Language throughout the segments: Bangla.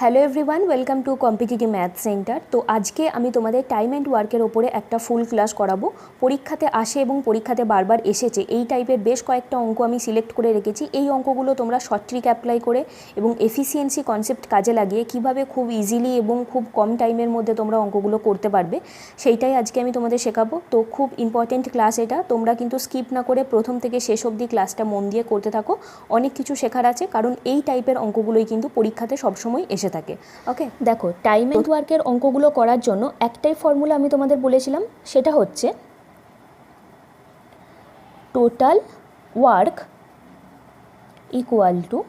Hello everyone, welcome to competitive math centre. তো আজকে আমি তোমাদের টাইম অ্যান্ড ওয়ার্কের ওপরে একটা ফুল ক্লাস করাবো। পরীক্ষাতে আসে এবং পরীক্ষাতে বারবার এসেছে এই টাইপের বেশ কয়েকটা অঙ্ক আমি সিলেক্ট করে রেখেছি। এই অঙ্কগুলো তোমরা শর্ট ট্রিক অ্যাপ্লাই করে এবং এফিসিয়েন্সি কনসেপ্ট কাজে লাগিয়ে কিভাবে খুব ইজিলি এবং খুব কম টাইমের মধ্যে তোমরা অঙ্কগুলো করতে পারবে সেইটাই আজকে আমি তোমাদের শেখাবো। তো খুব ইম্পর্টেন্ট ক্লাস এটা, তোমরা কিন্তু স্কিপ না করে প্রথম থেকে শেষ অবধি ক্লাসটা মন দিয়ে করতে থাকো। অনেক কিছু শেখার আছে, কারণ এই টাইপের অঙ্কগুলোই কিন্তু পরীক্ষাতে সবসময় এসে থাকে। ওকে, দেখো টাইম অ্যান্ড ওয়ার্কের অঙ্কগুলো করার জন্য একটাই ফর্মুলা আমি তোমাদের বলেছিলাম, সেটা হচ্ছে total work equal to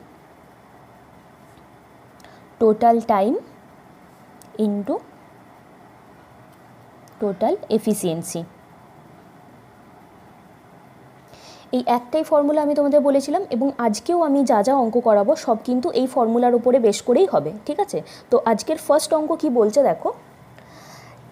total time into total efficiency. এই একটাই ফর্মুলা আমি তোমাদের বলেছিলাম এবং আজকেও আমি যা যা অঙ্ক করাবো সব কিন্তু এই ফর্মুলার উপরে বেশ করেই হবে, ঠিক আছে? তো আজকের ফার্স্ট অঙ্ক কি বলছে দেখো,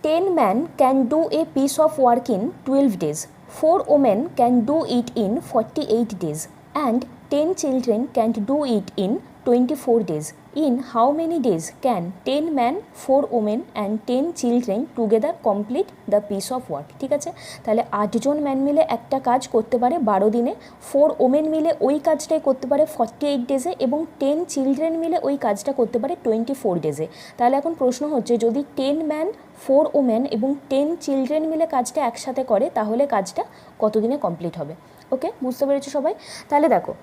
10 men can do a piece of work in 12 days, 4 women can do it in 48 days and 10 children can do it in 24 days. In how many days can 10 men, 4 women and 10 children together complete the piece of work? ঠিক আছে, তাহলে 8 জন ম্যান মিলে একটা কাজ করতে পারে 12 দিনে, 4 ওমেন মিলে ওই কাজটাই করতে পারে 48 ডেজে এবং 10 চিলড্রেন মিলে ওই কাজটা করতে পারে 24 ডেজে। তাহলে এখন প্রশ্ন হচ্ছে, যদি 10 ম্যান, 4 ওমেন এবং 10 চিলড্রেন মিলে কাজটা একসাথে করে তাহলে কাজটা কত দিনে কমপ্লিট হবে? ওকে, বুঝতে পেরেছো সবাই? তাহলে দেখো,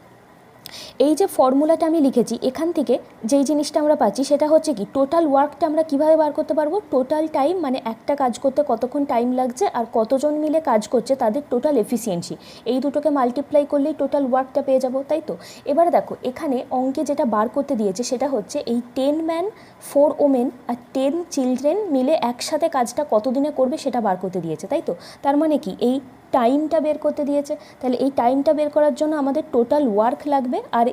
এই যে ফর্মুলাটা আমি লিখেছি এখান থেকে যেই জিনিসটা আমরা পাচ্ছি সেটা হচ্ছে কি, টোটাল ওয়ার্কটা আমরা কীভাবে বার করতে পারবো? টোটাল টাইম, মানে একটা কাজ করতে কতক্ষণ টাইম লাগছে আর কতজন মিলে কাজ করছে তাদের টোটাল এফিসিয়েন্সি, এই দুটোকে মাল্টিপ্লাই করলেই টোটাল ওয়ার্কটা পেয়ে যাবো, তাই তো? এবারে দেখো এখানে অঙ্কে যেটা বার করতে দিয়েছে সেটা হচ্ছে এই 10 ম্যান, 4 ওমেন আর 10 চিলড্রেন মিলে একসাথে কাজটা কতদিনে করবে সেটা বার করতে দিয়েছে, তাই তো? তার মানে কি, এই টাইমটা বের করতে দিয়েছে। তাহলে এই টাইমটা বের করার জন্য আমাদের টোটাল ওয়ার্ক লাগবে, আর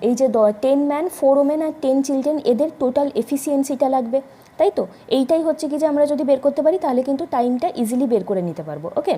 এই যে 10 ম্যান, 4 ওমেন আর 10 চিলড্রেন এদের টোটাল এফিসিয়েন্সিটা লাগবে, তাই তো? এইটাই হচ্ছে কি যে আমরা যদি বের করতে পারি তাহলে কিন্তু টাইমটা ইজিলি বের করে নিতে পারবো। ওকে,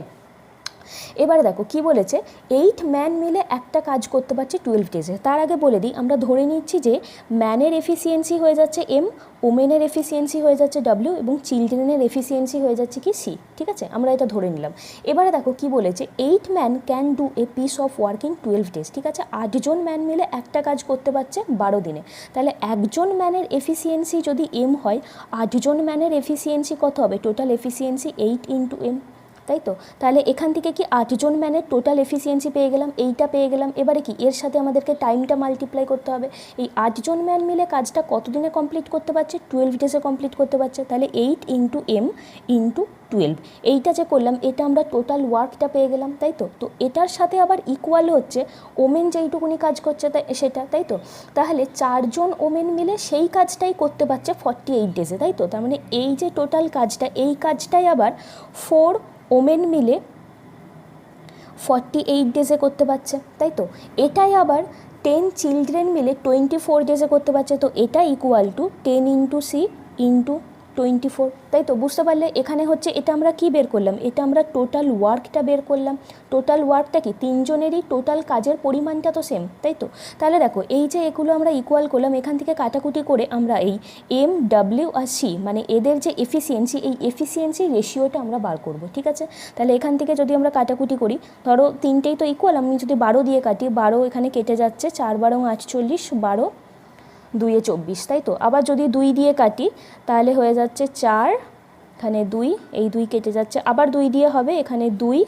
এবারে দেখো কি বলেছে, 8 ম্যান মিলে একটা কাজ করতে পারছে 12 ডেজে। তার আগে বলে দিই, আমরা ধরে নিচ্ছি যে ম্যানের এফিসিয়েন্সি হয়ে যাচ্ছে এম, ওমেনের এফিসিয়েন্সি হয়ে যাচ্ছে ডাব্লিউ এবং চিলড্রেনের এফিসিয়েন্সি হয়ে যাচ্ছে কি সি, ঠিক আছে? আমরা এটা ধরে নিলাম। এবারে দেখো কি বলেছে, 8 man can do a piece of work in 12 days, ঠিক আছে? 8 জন ম্যান মিলে একটা কাজ করতে পারছে 12 দিনে। তাহলে একজন ম্যানের এফিসিয়েন্সি যদি এম হয়, 8 জন ম্যানের এফিসিয়েন্সি কত হবে? টোটাল এফিসিয়েন্সি 8 ইন্টু এম, তাই তো? তাহলে এখান থেকে কি 8 জন ম্যানের টোটাল এফিসিয়েন্সি পেয়ে গেলাম, এইটা পেয়ে গেলাম। এবারে কি, এর সাথে আমাদেরকে টাইমটা মাল্টিপ্লাই করতে হবে। এই 8 জন ম্যান মিলে কাজটা কত দিনে কমপ্লিট করতে পারছে? 12 ডেজে কমপ্লিট করতে পারছে। তাহলে 8 ইন্টু এম ইন্টু 12, এইটা যে করলাম এটা আমরা টোটাল ওয়ার্কটা পেয়ে গেলাম, তাই তো? তো এটার সাথে আবার ইকুয়াল হচ্ছে ওমেন যেইটুকুনি কাজ করছে সেটা, তাই তো? তাহলে 4 জন ওমেন মিলে সেই কাজটাই করতে পারছে 48 ডেজে, তাই তো? তার মানে এই যে টোটাল কাজটা, এই কাজটাই আবার 4 ওমেন মিলে 48 ডেজে করতে পারছে, তাই তো? এটাই আবার 10 চিলড্রেন মিলে 24 ডেজে করতে পারছে। তো এটা equal to 10 into c into 24, তাই তো? বুঝতে পারলে এখানে হচ্ছে এটা আমরা কি বের করলাম? এটা আমরা টোটাল ওয়ার্কটা বের করলাম। টোটাল ওয়ার্কটা কি, তিনজনেরই টোটাল কাজের পরিমাণটা তো সেম, তাই তো? তাহলে দেখো এই যে এগুলো আমরা ইকুয়াল করলাম, এখান থেকে কাটাকুটি করে আমরা এই এম, ডাব্লিউ আর সি মানে এদের যে এফিসিয়েন্সি, এই এফিসিয়েন্সি রেশিওটা আমরা বার করব, ঠিক আছে? তাহলে এখান থেকে যদি আমরা কাটাকুটি করি, ধরো তিনটেই তো ইকুয়াল, আমি যদি 12 দিয়ে কাটি, 12 এখানে কেটে যাচ্ছে, 4 12 48, 12 2 24, তাই তো? আবার যদি 2 দিয়ে কাটি তাহলে হয়ে যাচ্ছে 4, এখানে 2, এই 2 কেটে যাচ্ছে, আবার 2 দিয়ে হবে, এখানে 2,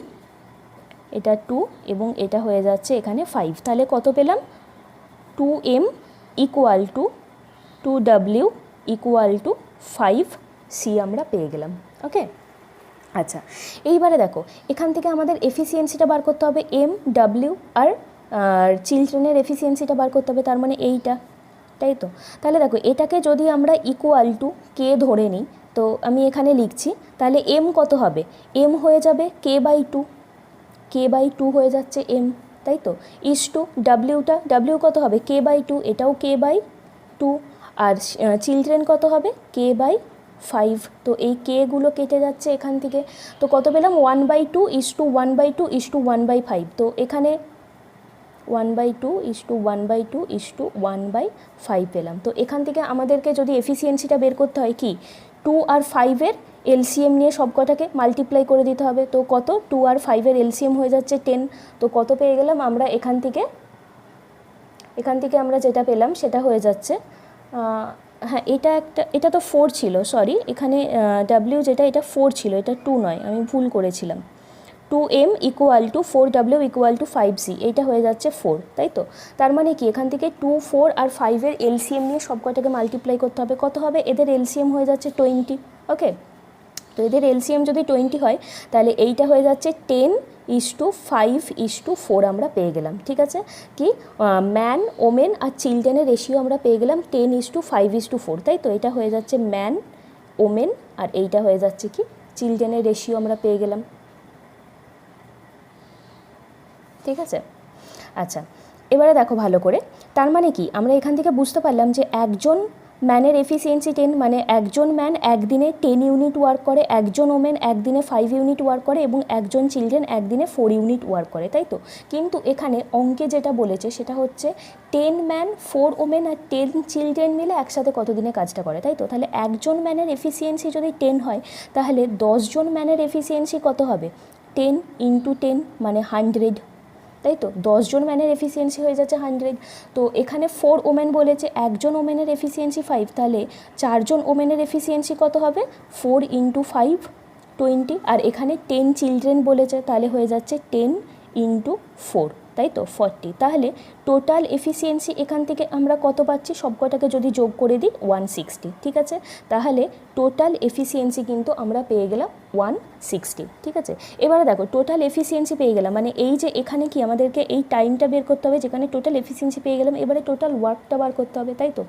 এটা 2 এবং এটা হয়ে যাচ্ছে এখানে 5। তাহলে কত পেলাম? 2m equal to 2w equal to 5c আমরা পেয়ে গেলাম। ওকে, আচ্ছা এইবারে দেখো এখান থেকে আমাদের এফিসিয়েন্সিটা বার করতে হবে, এম, ডাব্লিউ আর চিলড্রেনের এফিসিয়েন্সিটা বার করতে হবে, তার মানে এইটা, তাই তো? তাহলে দেখো এটাকে যদি আমরা ইকুয়াল টু কে ধরে নিই, তো আমি এখানে লিখছি, তাহলে এম কত হবে? এম হয়ে যাবে কে বাই 2, কে বাই 2 হয়ে যাচ্ছে এম, তাই তো? ইস টু ডাব্লিউ কত হবে? কে বাই 2, এটাও কে বাই 2, আর চিলড্রেন কত হবে? কে বাই 5। তো এই কেগুলো কেটে যাচ্ছে এখান থেকে, তো কত পেলাম? 1/2 ইস টু 1/2 ইস টু 1/5। তো এখানে 1/2:1/2:1/5 পেলাম। তো এখান থেকে আমাদেরকে যদি এফিসিয়েন্সিটা বের করতে হয় কি 2 আর 5-এর এলসিএম নিয়ে সব কটাকে মাল্টিপ্লাই করে দিতে হবে। তো কত 2 আর 5-এর এলসিএম হয়ে যাচ্ছে 10। তো কত পেয়ে গেলাম আমরা এখান থেকে আমরা যেটা পেলাম সেটা হয়ে যাচ্ছে হ্যাঁ এটা তো 4 ছিল, সরি এখানে ডাব্লিউ যেটা এটা 4 ছিল, এটা 2 নয়, আমি ভুল করেছিলাম। 2m = 4w = 5c, এইটা হয়ে যাচ্ছে 4, তাই তো? তার মানে কি এখান থেকে 2, 4 আর 5-এর এলসিএম নিয়ে সব কটাকে মাল্টিপ্লাই করতে হবে। কত হবে? এদের এলসিএম হয়ে যাচ্ছে 20। ওকে, তো এদের এলসিএম যদি 20 হয় তাহলে এইটা হয়ে যাচ্ছে 10:5:4 আমরা পেয়ে গেলাম। ঠিক আছে, কি ম্যান, ওমেন আর চিলড্রেনের রেশিও আমরা পেয়ে গেলাম 10:5:4, তাই তো? এটা হয়ে যাচ্ছে ম্যান, ওমেন আর এইটা হয়ে যাচ্ছে কি চিলড্রেনের রেশিও আমরা পেয়ে গেলাম। ঠিক আছে, আচ্ছা এবারে দেখো ভালো করে, তার মানে কি আমরা এখান থেকে বুঝতে পারলাম যে একজন ম্যানের এফিসিয়েন্সি 10, মানে একজন ম্যান একদিনে 10 ইউনিট ওয়ার্ক করে, একজন ওমেন একদিনে 5 ইউনিট ওয়ার্ক করে এবং একজন চিলড্রেন একদিনে 4 ইউনিট ওয়ার্ক করে, তাই তো? কিন্তু এখানে অঙ্কে যেটা বলেছে সেটা হচ্ছে 10 ম্যান, 4 ওমেন আর 10 চিলড্রেন মিলে একসাথে কতদিনে কাজটা করে, তাই তো? তাহলে একজন ম্যানের এফিসিয়েন্সি যদি 10 হয় তাহলে 10 জন ম্যানের এফিসিয়েন্সি কত হবে? 10 × 10 মানে 100, তাই তো? 10 জন ম্যানের এফিসিয়েন্সি হয়ে যাচ্ছে 100। তো এখানে 4 ওমেন বলেছে, একজন ওমেনের এফিসিয়েন্সি 5, তাহলে 4 জন ওমেনের এফিসিয়েন্সি কত হবে? 4 × 5 20, আর এখানে 10 চিলড্রেন বলেছে, তাহলে হয়ে যাচ্ছে 10 × 4, তাই তো 40। তাহলে টোটাল এফিসিয়েন্সি এখান থেকে আমরা কত পাচ্ছি? সবকটাকে যদি যোগ করে দিই 160, ঠিক আছে? তাহলে টোটাল এফিসিয়েন্সি কিন্তু আমরা পেয়ে গেলাম 160, ঠিক আছে? এবারে দেখো টোটাল এফিসিয়েন্সি পেয়ে গেলাম, মানে এই যে এখানে কি আমাদেরকে এই টাইমটা বের করতে হবে যেখানে টোটাল এফিসিয়েন্সি পেয়ে গেলাম, এবারে টোটাল ওয়ার্কটা বার করতে হবে, তাই তো?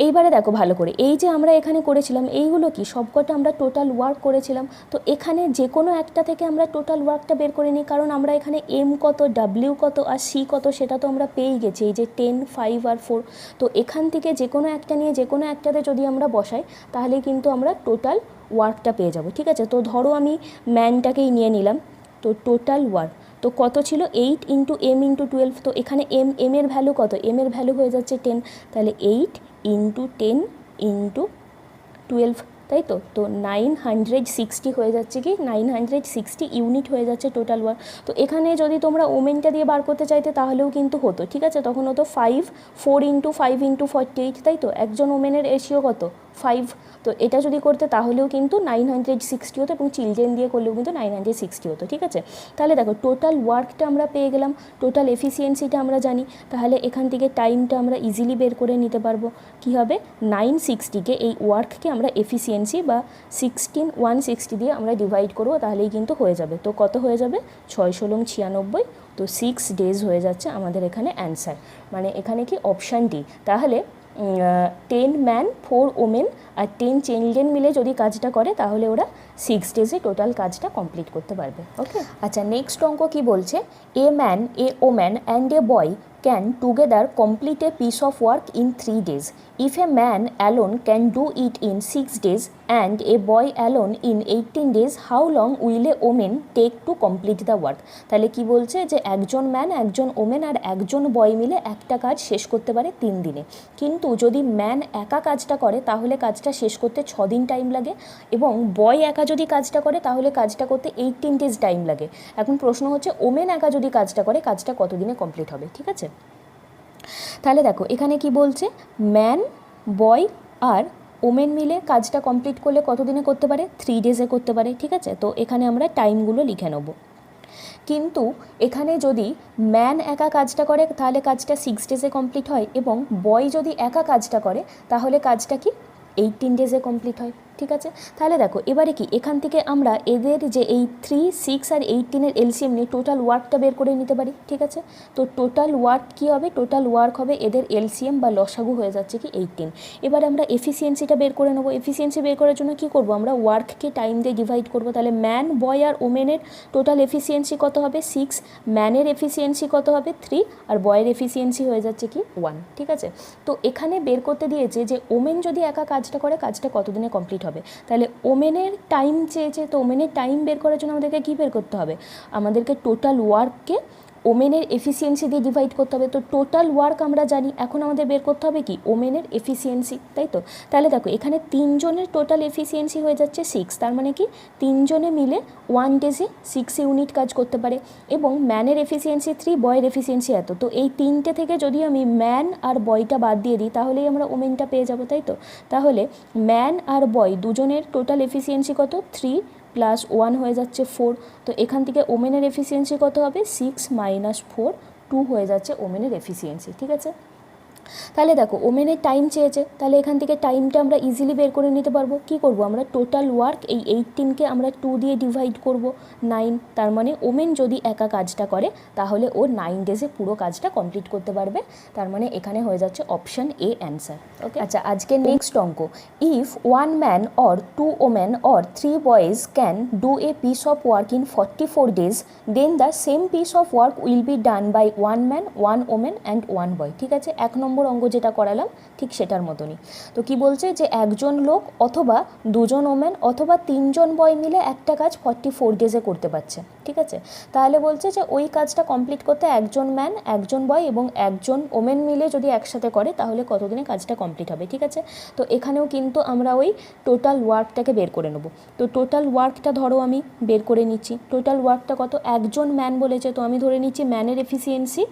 এইবারে দেখো ভালো করে, এই যে আমরা এখানে করেছিলাম এইগুলো কি সবকটা আমরা টোটাল ওয়ার্ক করেছিলাম। তো এখানে যে কোনো একটা থেকে আমরা টোটাল ওয়ার্কটা বের করে নিই, কারণ আমরা এখানে এম কত, ডাব্লিউ কত আর সি কত সেটা তো আমরা পেয়েই গেছি, এই যে 10, 5 আর 4। তো এখান থেকে যে কোনো একটা নিয়ে যে কোনো একটাতে যদি আমরা বসাই তাহলে কিন্তু আমরা টোটাল ওয়ার্কটা পেয়ে যাব, ঠিক আছে? তো ধরো আমি ম্যানটাকেই নিয়ে নিলাম, তো টোটাল ওয়ার্ক তো কত ছিল? 8 × m × 12। তো এখানে এম এর ভ্যালু কত? এম এর ভ্যালু হয়ে যাচ্ছে 10, তাহলে 8 × 10 × 12, তাই তো? তো 960 হয়ে যাচ্ছে কি 960 ইউনিট হয়ে যাচ্ছে টোটাল ওয়ার্ক। তো এখানে যদি তোমরা ওমেনটা দিয়ে বার করতে চাইতে তাহলেও কিন্তু হতো, ঠিক আছে? তখন হতো 4 × 5 × 48, তাই তো? একজন ওমেনের রেশিও কত? 5। তো এটা যদি করতে তাহলেও কিন্তু 960 হতো এবং চিলড্রেন দিয়ে করলেও কিন্তু 960 হতো, ঠিক আছে? তাহলে দেখো টোটাল ওয়ার্কটা আমরা পেয়ে গেলাম, টোটাল এফিসিয়েন্সিটা আমরা জানি, তাহলে এখান থেকে টাইমটা আমরা ইজিলি বের করে নিতে পারবো। কী হবে? 960-কে এই ওয়ার্ককে আমরা এফিসিয়েন্সি বা 16160 দিয়ে আমরা ডিভাইড করবো, তাহলেই কিন্তু হয়ে যাবে। তো কত হয়ে যাবে? 6×96, তো 6 ডেজ হয়ে যাচ্ছে আমাদের এখানে অ্যান্সার, মানে এখানে কি অপশান ডি। তাহলে 10 ম্যান, 4 ওমেন আর 10 চিলড্রেন মিলে যদি কাজটা করে তাহলে ওরা 6 ডেজে টোটাল কাজটা কমপ্লিট করতে পারবে। ওকে, আচ্ছা নেক্সট অঙ্ক কি বলছে? A man, a woman and a boy can together complete a piece of work in 3 days. If a man alone can do it in 6 days and a boy alone in 18 days, how long will a woman take to complete the work? তাহলে কি বলছে যে একজন ম্যান, একজন ওমেন আর একজন বয় মিলে একটা কাজ শেষ করতে পারে 3 দিনে, কিন্তু যদি ম্যান একা কাজটা করে তাহলে কাজটা শেষ করতে 6 দিন টাইম লাগে এবং বয় একা যদি কাজটা করে তাহলে কাজটা করতে 18 ডেজ টাইম লাগে। এখন প্রশ্ন হচ্ছে ওমেন একা যদি কাজটা করে কাজটা কত দিনে কমপ্লিট হবে, ঠিক আছে? তাহলে দেখো এখানে কি বলছে, ম্যান, বয় আর ওমেন মিলে কাজটা কমপ্লিট করলে কত দিনে করতে পারে? 3 ডেজে করতে পারে, ঠিক আছে? তো এখানে আমরা টাইমগুলো লিখে নেব। কিন্তু এখানে যদি ম্যান একা কাজটা করে তাহলে কাজটা 6 ডেজে কমপ্লিট হয় এবং বয় যদি একা কাজটা করে তাহলে কাজটা কি 18 ডেজে কমপ্লিট হয়, ঠিক আছে? তাহলে দেখো এবারে কি এখান থেকে আমরা এদের যে এই 3, 6 আর 18-এর এলসিএম নিয়ে টোটাল ওয়ার্কটা বের করে নিতে পারি, ঠিক আছে? তো টোটাল ওয়ার্ক কী হবে? টোটাল ওয়ার্ক হবে এদের এলসিএম বা লসাগু হয়ে যাচ্ছে কি 18। এবারে আমরা এফিসিয়েন্সিটা বের করে নেবো। এফিসিয়েন্সি বের করার জন্য কী করবো? আমরা ওয়ার্ককে টাইম দিয়ে ডিভাইড করবো। তাহলে ম্যান, বয় আর ওমেনের টোটাল এফিসিয়েন্সি কত হবে? 6, ম্যানের এফিসিয়েন্সি কত হবে? 3 আর বয়ের এফিসিয়েন্সি হয়ে যাচ্ছে কি 1, ঠিক আছে? তো এখানে বের করতে দিয়েছে যে ওমেন যদি একা কাজটা করে কাজটা কতদিনে কমপ্লিট হবে। তাহলে ওমেনের টাইম চেয়েছে, তো ওমেনের টাইম বের করার জন্য আমাদেরকে কী বের করতে হবে? আমাদেরকে টোটাল ওয়ার্ককে ওমেনের এফিসিয়েন্সি দিয়ে ডিভাইড করতে হবে। তো টোটাল ওয়ার্ক আমরা জানি, এখন আমাদের বের করতে হবে কি ওমেনের এফিসিয়েন্সি, তাই তো। তাহলে দেখো এখানে 3 জনের টোটাল এফিসিয়েন্সি হয়ে যাচ্ছে 6, তার মানে কি 3 জনে মিলে 1 ডেজে 6 ইউনিট কাজ করতে পারে, এবং ম্যানের এফিসিয়েন্সি 3, বয়ের এফিসিয়েন্সি এত। তো এই 3টে থেকে যদি আমি ম্যান আর বয়টা বাদ দিয়ে দিই তাহলেই আমরা ওমেনটা পেয়ে যাবো, তাই তো। তাহলে ম্যান আর বয় দুজনের টোটাল এফিসিয়েন্সি কত, 3 প্লাস 1 হয়ে যাচ্ছে 4। তো এখান থেকে ওমেনের এফিসিয়েন্সি কত হবে, 6 মাইনাস 4, 2 হয়ে যাচ্ছে ওমেনের এফিসিয়েন্সি, ঠিক আছে। তাহলে দেখো ওমেনের টাইম চেয়েছে, তাহলে এখান থেকে টাইমটা আমরা ইজিলি বের করে নিতে পারবো। কি করব আমরা, টোটাল ওয়ার্ক এই 18কে আমরা 2 দিয়ে ডিভাইড করব 9, তার মানে ওমেন যদি একা কাজটা করে তাহলে ও 9 ডেজে পুরো কাজটা কমপ্লিট করতে পারবে, তার মানে এখানে হয়ে যাচ্ছে অপশান এ অ্যান্সার। ওকে, আচ্ছা আজকে নেক্সট অঙ্ক, if 1 man or 2 women or 3 boys can do a piece of work in 44 days, then the same piece of work will be done by 1 man 1 women and 1 boy. ঠিক আছে, 1 নম্বর অঙ্ক যেটা করালাম ঠিক সেটার মতনই। তো কি বলছে যে একজন লোক অথবা 2 জন ওমেন অথবা 3 জন বয় মিলে একটা কাজ 44 ডেজে করতে পারছে, ঠিক আছে। তাহলে বলছে যে ওই কাজটা কমপ্লিট করতে একজন ম্যান, একজন বয় এবং একজন ওমেন মিলে যদি একসাথে করে তাহলে কতদিনে কাজটা কমপ্লিট হবে, ঠিক আছে। তো এখানেও কিন্তু আমরা ওই টোটাল ওয়ার্কটাকে বের করে নেব। তো টোটাল ওয়ার্কটা ধরো আমি বের করে নিচ্ছি, টোটাল ওয়ার্কটা কত, একজন ম্যান বলেছে তো আমি ধরে নিচ্ছি ম্যানের এফিসিয়েন্সি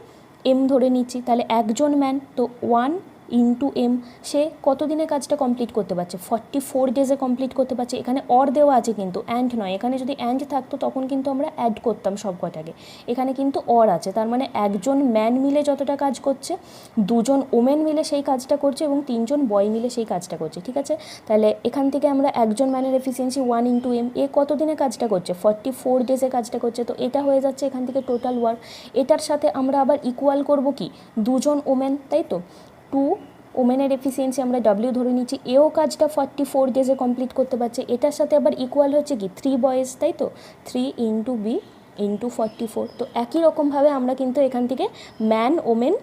এম ধরে নিচ্ছি, তাহলে একজন ম্যান তো 1 ইন্টু এম, সে কত দিনে কাজটা কমপ্লিট করতে পারছে, 44 ডেজে কমপ্লিট করতে পারছে। এখানে অর দেওয়া আছে কিন্তু অ্যান্ড নয়, এখানে যদি অ্যান্ড থাকতো তখন কিন্তু আমরা অ্যাড করতাম সব কটাকে, এখানে কিন্তু অর আছে, তার মানে একজন ম্যান মিলে যতটা কাজ করছে, 2 জন ওমেন মিলে সেই কাজটা করছে এবং 3 জন বয় মিলে সেই কাজটা করছে, ঠিক আছে। তাহলে এখান থেকে আমরা একজন ম্যানের এফিসিয়েন্সি 1 ইন্টু এম, এ কত দিনে কাজটা করছে, 44 ডেজে কাজটা করছে, তো এটা হয়ে যাচ্ছে এখান থেকে টোটাল ওয়ার্ক। এটার সাথে আমরা আবার ইকুয়াল করব কি 2 জন ওমেন, তাই তো, 2 ওমেনের এফিসিয়েন্সি আমরা ডাব্লিউ ধরে নিচ্ছি, এও কাজটা 44 ডেজে কমপ্লিট করতে পারছে, এটার সাথে আবার ইকুয়াল হচ্ছে কি 3 বয়েজ, তাই তো, 3 ইন্টু বি ইন্টু 44। তো একই রকমভাবে আমরা কিন্তু এখান থেকে ম্যান ওমেন,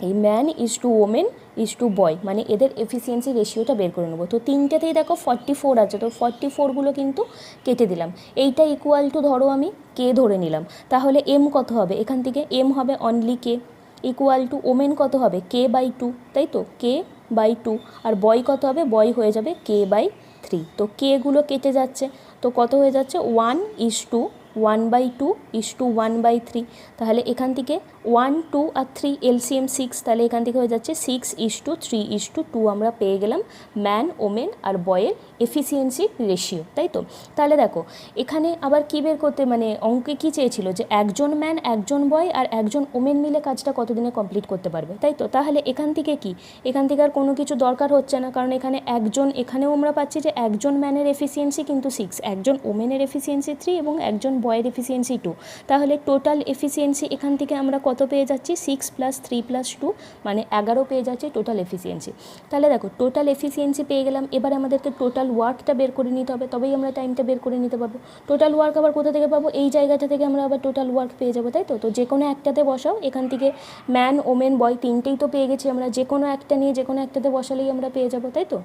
এই man is to women is to boy, মানে এদের এফিসিয়েন্সি রেশিওটা বের করে নেবো। তো তিনটেতেই দেখো 44 আছে, তো 44গুলো কিন্তু কেটে দিলাম, এইটা ইকুয়াল টু ধরো আমি কে ধরে নিলাম, তাহলে এম কত হবে, এখান থেকে এম হবে only K, equal to women কত হবে কে বাই 2, তাই তো, কে বাই 2, আর বয় কত হবে, বয় হয়ে যাবে কে বাই 3। তো কেগুলো কেটে যাচ্ছে, তো কত হয়ে যাচ্ছে 1 ইজ টু 1/2 ইজ টু 1/3, তাহলে এখান থেকে 1 2 আর 3 এলসিএম 6, তাহলে এখান থেকে হয়ে যাচ্ছে 6 ইজ টু 3 ইজ টু 2, আমরা পেয়ে গেলাম ম্যান ওমেন আর বয়ের এফিসিয়েন্সি রেশিও, তাই তো। তাহলে দেখো এখানে আবার কী বের করতে, মানে অঙ্কে কী চেয়েছিল যে একজন ম্যান, একজন বয় আর একজন ওমেন মিলে কাজটা কতদিনে কমপ্লিট করতে পারবে, তাই তো। তাহলে এখান থেকে কি, এখান থেকে আর কোনো কিছু দরকার হচ্ছে না, কারণ এখানে একজন, এখানেও আমরা পাচ্ছি যে একজন ম্যানের এফিসিয়েন্সি কিন্তু 6, একজন ওমেনের এফিসিয়েন্সি 3 এবং একজন বয়ের এফিসিয়েন্সি 2, তাহলে টোটাল এফিসিয়েন্সি এখান থেকে আমরা কত পেয়ে যাচ্ছি, 6 + 3 + 2 মানে 11 পেয়ে যাচ্ছি টোটাল এফিসিয়েন্সি। তাহলে দেখো টোটাল এফিসিয়েন্সি পেয়ে গেলাম, এবার আমাদেরকে টোটাল ওয়ার্কটা বের করে নিতে হবে, তবেই আমরা টাইমটা বের করে নিতে পারবো। টোটাল ওয়ার্ক আবার কোথা থেকে পাবো, এই জায়গাটা থেকে আমরা আবার টোটাল ওয়ার্ক পেয়ে যাবো, তাই তো। তো যে কোনো একটাতে বসাও, এখান থেকে ম্যান ওমেন বয় তিনটেই তো পেয়ে গেছি আমরা, যে কোনো একটা নিয়ে যে কোনো একটাতে বসালেই আমরা পেয়ে যাবো, তাই তো।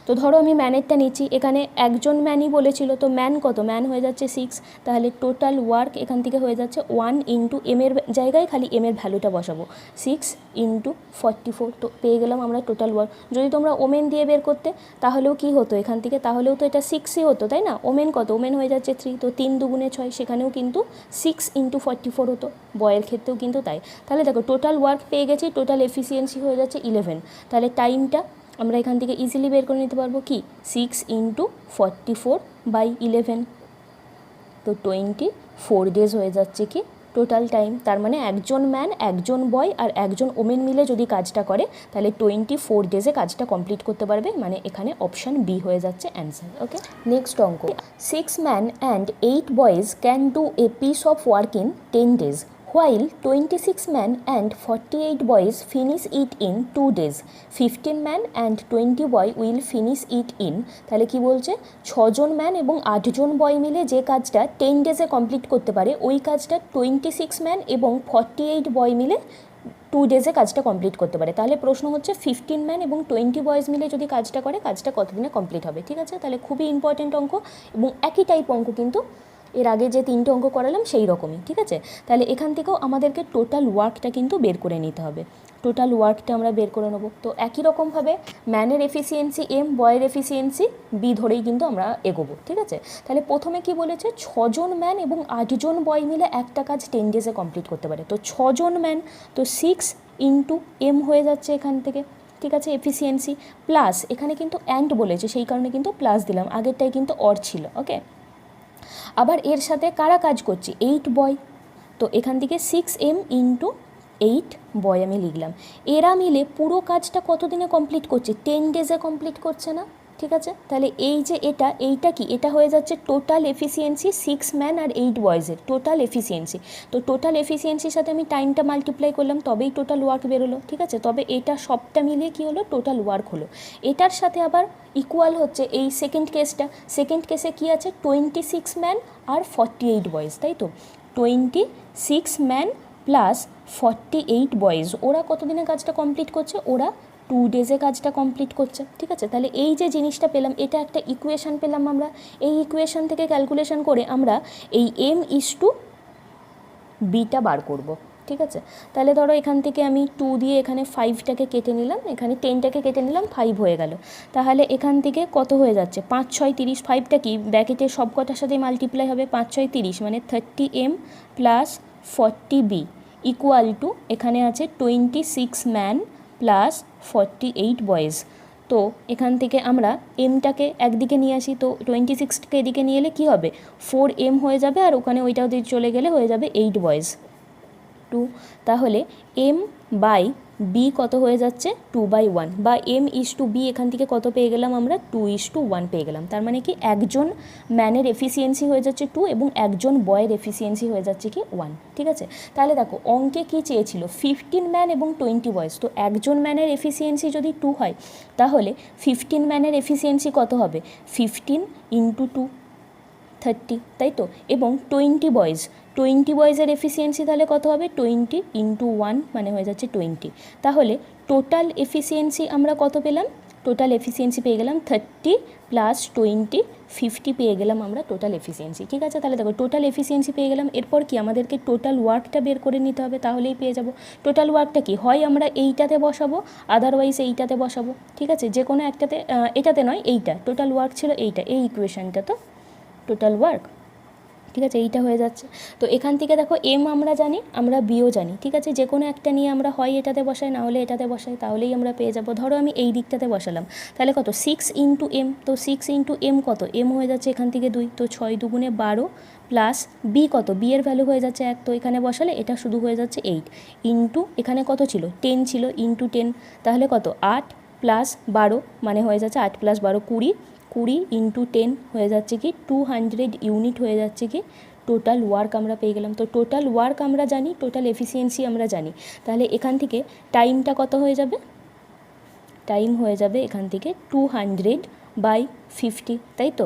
তো ধরো আমি ম্যানেরটা নিচ্ছি, এখানে একজন ম্যানই বলেছিল, তো ম্যান কত, ম্যান হয়ে যাচ্ছে 6, তাহলে টোটাল ওয়ার্ক এখান থেকে হয়ে যাচ্ছে 1 ইন্টু এমের জায়গায় খালি এমের ভ্যালুটা বসাবো, 6 ইন্টু 44, তো পেয়ে গেলাম আমরা টোটাল ওয়ার্ক। যদি তোমরা ওমেন দিয়ে বের করতে তাহলেও কি হতো এখান থেকে, তাহলেও তো এটা 6ই হতো, তাই না। ওমেন কত, ওমেন হয়ে যাচ্ছে 3, তো 3 দুগুণে 6, সেখানেও কিন্তু 6 ইন্টু 44 হতো, বয়ের ক্ষেত্রেও কিন্তু তাই। তাহলে দেখো টোটাল ওয়ার্ক পেয়ে গেছি, টোটাল এফিসিয়েন্সি হয়ে যাচ্ছে 11, তাহলে টাইমটা আমরা এখান থেকে ইজিলি বের করে নিতে পারবো কি 6 ইন্টু 44/11, তো 24 ডেজ হয়ে যাচ্ছে কি টোটাল টাইম। তার মানে একজন ম্যান, একজন বয় আর একজন ওমেন মিলে যদি কাজটা করে তাহলে 24 ডেজে কাজটা কমপ্লিট করতে পারবে, মানে এখানে অপশান বি হয়ে যাচ্ছে অ্যান্সার। ওকে, নেক্সট অঙ্ক, 6 man and 8 boys can do a piece of work in 10 days, while 26 men and 48 boys finish it in 2 days. 15 men and 20 boy will finish it in, তাহলে কি বলছে 6 জন ম্যান এবং 8 জন বয় মিলে যে কাজটা 10 ডেজে কমপ্লিট করতে পারে, ওই কাজটা 26 ম্যান এবং 48 বয় মিলে 2 ডেজে কাজটা কমপ্লিট করতে পারে। তাহলে প্রশ্ন হচ্ছে 15 ম্যান এবং 20 বয়েজ মিলে যদি কাজটা করে, কাজটা কতদিনে কমপ্লিট হবে, ঠিক আছে। তাহলে খুবই ইম্পর্টেন্ট অঙ্ক এবং একই টাইপ অঙ্ক কিন্তু এর আগে যে 3টে অঙ্ক করালাম সেই রকমই, ঠিক আছে। তাহলে এখান থেকেও আমাদেরকে টোটাল ওয়ার্কটা কিন্তু বের করে নিতে হবে, টোটাল ওয়ার্কটা আমরা বের করে নেবো। তো একই রকমভাবে ম্যানের এফিসিয়েন্সি এম, বয়ের এফিসিয়েন্সি বি ধরেই কিন্তু আমরা এগোবো, ঠিক আছে। তাহলে প্রথমে কি বলেছে, 6জন ম্যান এবং 8জন বয় মিলে একটা কাজ 10 ডেজে কমপ্লিট করতে পারে। তো 6জন ম্যান, তো 6 ইন্টু এম হয়ে যাচ্ছে এখান থেকে, ঠিক আছে, এফিসিয়েন্সি প্লাস এখানে কিন্তু অ্যান্ড বলেছে সেই কারণে কিন্তু প্লাস দিলাম, আগেরটাই কিন্তু অর ছিল, ওকে। আবার এর সাথে কারা কাজ করছে, 8 বয়, তো এখান থেকে 6m ইন্টু 8 বয় আমি লিখলাম। এরা মিলে পুরো কাজটা কত দিনে কমপ্লিট করছে, 10 ডেজে কমপ্লিট করছে না, ঠিক আছে। তাহলে এই যে এইটা কি, এটা হয়ে যাচ্ছে টোটাল এফিসিয়েন্সি 6 ম্যান আর 8 বয়েজের টোটাল এফিসিয়েন্সি। তো টোটাল এফিসিয়েন্সির সাথে আমি টাইমটা মাল্টিপ্লাই করলাম, তবেই টোটাল ওয়ার্ক বেরোলো, ঠিক আছে। তবে এটা সবটা মিলিয়ে কী হলো, টোটাল ওয়ার্ক হলো। এটার সাথে আবার ইকুয়াল হচ্ছে এই সেকেন্ড কেসটা, সেকেন্ড কেসে কী আছে, 26 ম্যান আর 48 বয়েজ, তাই তো। 26 ম্যান প্লাস 48 বয়েজ, ওরা কতদিনে কাজটা কমপ্লিট করছে, ওরা 2 ডেজে কাজটা কমপ্লিট করছে, ঠিক আছে। তাহলে এই যে জিনিসটা পেলাম, এটা একটা ইকুয়েশান পেলাম আমরা। এই ইকুয়েশান থেকে ক্যালকুলেশন করে আমরা এই এম ইস টু বিটা বার করব, ঠিক আছে। তাহলে ধরো এখান থেকে আমি 2 দিয়ে এখানে 5টাকে কেটে নিলাম, এখানে 10টাকে কেটে নিলাম, 5 হয়ে গেল। তাহলে এখান থেকে কত হয়ে যাচ্ছে, 5 6 30, 5টা কি ব্র্যাকেটের সব কটার সাথে মাল্টিপ্লাই হবে, 5 6 30 মানে 30m plus 40b equal to এখানে আছে 26 ম্যান প্লাস 48 বয়েজ। তো এখান থেকে আমরা এমটাকে একদিকে নিয়ে আসি, তো 26কে এদিকে নিয়ে এলে কী হবে, 4m হয়ে যাবে, আর ওখানে ওইটাও দিয়ে চলে গেলে হয়ে যাবে 8 বয়েজ। 2, তাহলে m বাই বি কত হয়ে যাচ্ছে, 2/1, বা m ইস টু বি এখান থেকে কত পেয়ে গেলাম আমরা, 2:1 পেয়ে গেলাম। তার মানে কি একজন ম্যানের এফিসিয়েন্সি হয়ে যাচ্ছে 2 এবং একজন বয়ের এফিসিয়েন্সি হয়ে যাচ্ছে কি 1, ঠিক আছে। তাহলে দেখো অঙ্কে কি চেয়েছিল, 15 ম্যান এবং 20 বয়েজ। তো একজন ম্যানের এফিসিয়েন্সি যদি 2 হয় তাহলে 15 ম্যানের এফিসিয়েন্সি কত হবে, 15 ইন্টু 2 30, তাই তো। এবং 20 বয়েজের এফিসিয়েন্সি তাহলে কত হবে, 20 ইন্টু 1 মানে হয়ে যাচ্ছে 20। তাহলে টোটাল এফিসিয়েন্সি আমরা কত পেলাম, টোটাল এফিসিয়েন্সি পেয়ে গেলাম 30 প্লাস 20 50 পেয়ে গেলাম আমরা টোটাল এফিসিয়েন্সি, ঠিক আছে। তাহলে দেখো টোটাল এফিসিয়েন্সি পেয়ে গেলাম, এরপর কি আমাদেরকে টোটাল ওয়ার্কটা বের করে নিতে হবে, তাহলেই পেয়ে যাব। টোটাল ওয়ার্কটা কি, হয় আমরা এইটাতে বসাবো, আদারওয়াইজ এইটাতে বসাবো, ঠিক আছে। যে কোনো একটাতে, এটাতে নয়, এইটা টোটাল ওয়ার্ক ছিল, এইটা এই ইকুয়েশনটা তো টোটাল ওয়ার্ক, ঠিক আছে, এইটা হয়ে যাচ্ছে। তো এখান থেকে দেখো এম আমরা জানি, আমরা বিও জানি, ঠিক আছে। যে কোনো একটা নিয়ে আমরা হয় এটাতে বসাই, না হলে এটাতে বসাই, তাহলেই আমরা পেয়ে যাব। ধরো আমি এই দিকটাতে বসালাম, তাহলে কত, 6 ইন্টু এম, তো 6 ইন্টু এম কত, এম হয়ে যাচ্ছে এখান থেকে 2, তো 6 দুগুণে 12 প্লাস বি কত, বি এর ভ্যালু হয়ে যাচ্ছে 1, তো এখানে বসালে এটা শুধু হয়ে যাচ্ছে 8 ইন্টু এখানে কত ছিল, 10 ছিল, ইন্টু 10 তাহলে কত, 8 প্লাস 12 মানে হয়ে যাচ্ছে 8 প্লাস 12 20 ইন্টু 10 হয়ে যাচ্ছে কি 200 ইউনিট হয়ে যাচ্ছে কি টোটাল ওয়ার্ক আমরা পেয়ে গেলাম। তো টোটাল ওয়ার্ক আমরা জানি, টোটাল এফিসিয়েন্সি আমরা জানি, তাহলে এখান থেকে টাইমটা কত হয়ে যাবে, টাইম হয়ে যাবে এখান থেকে 200/50, তাই তো।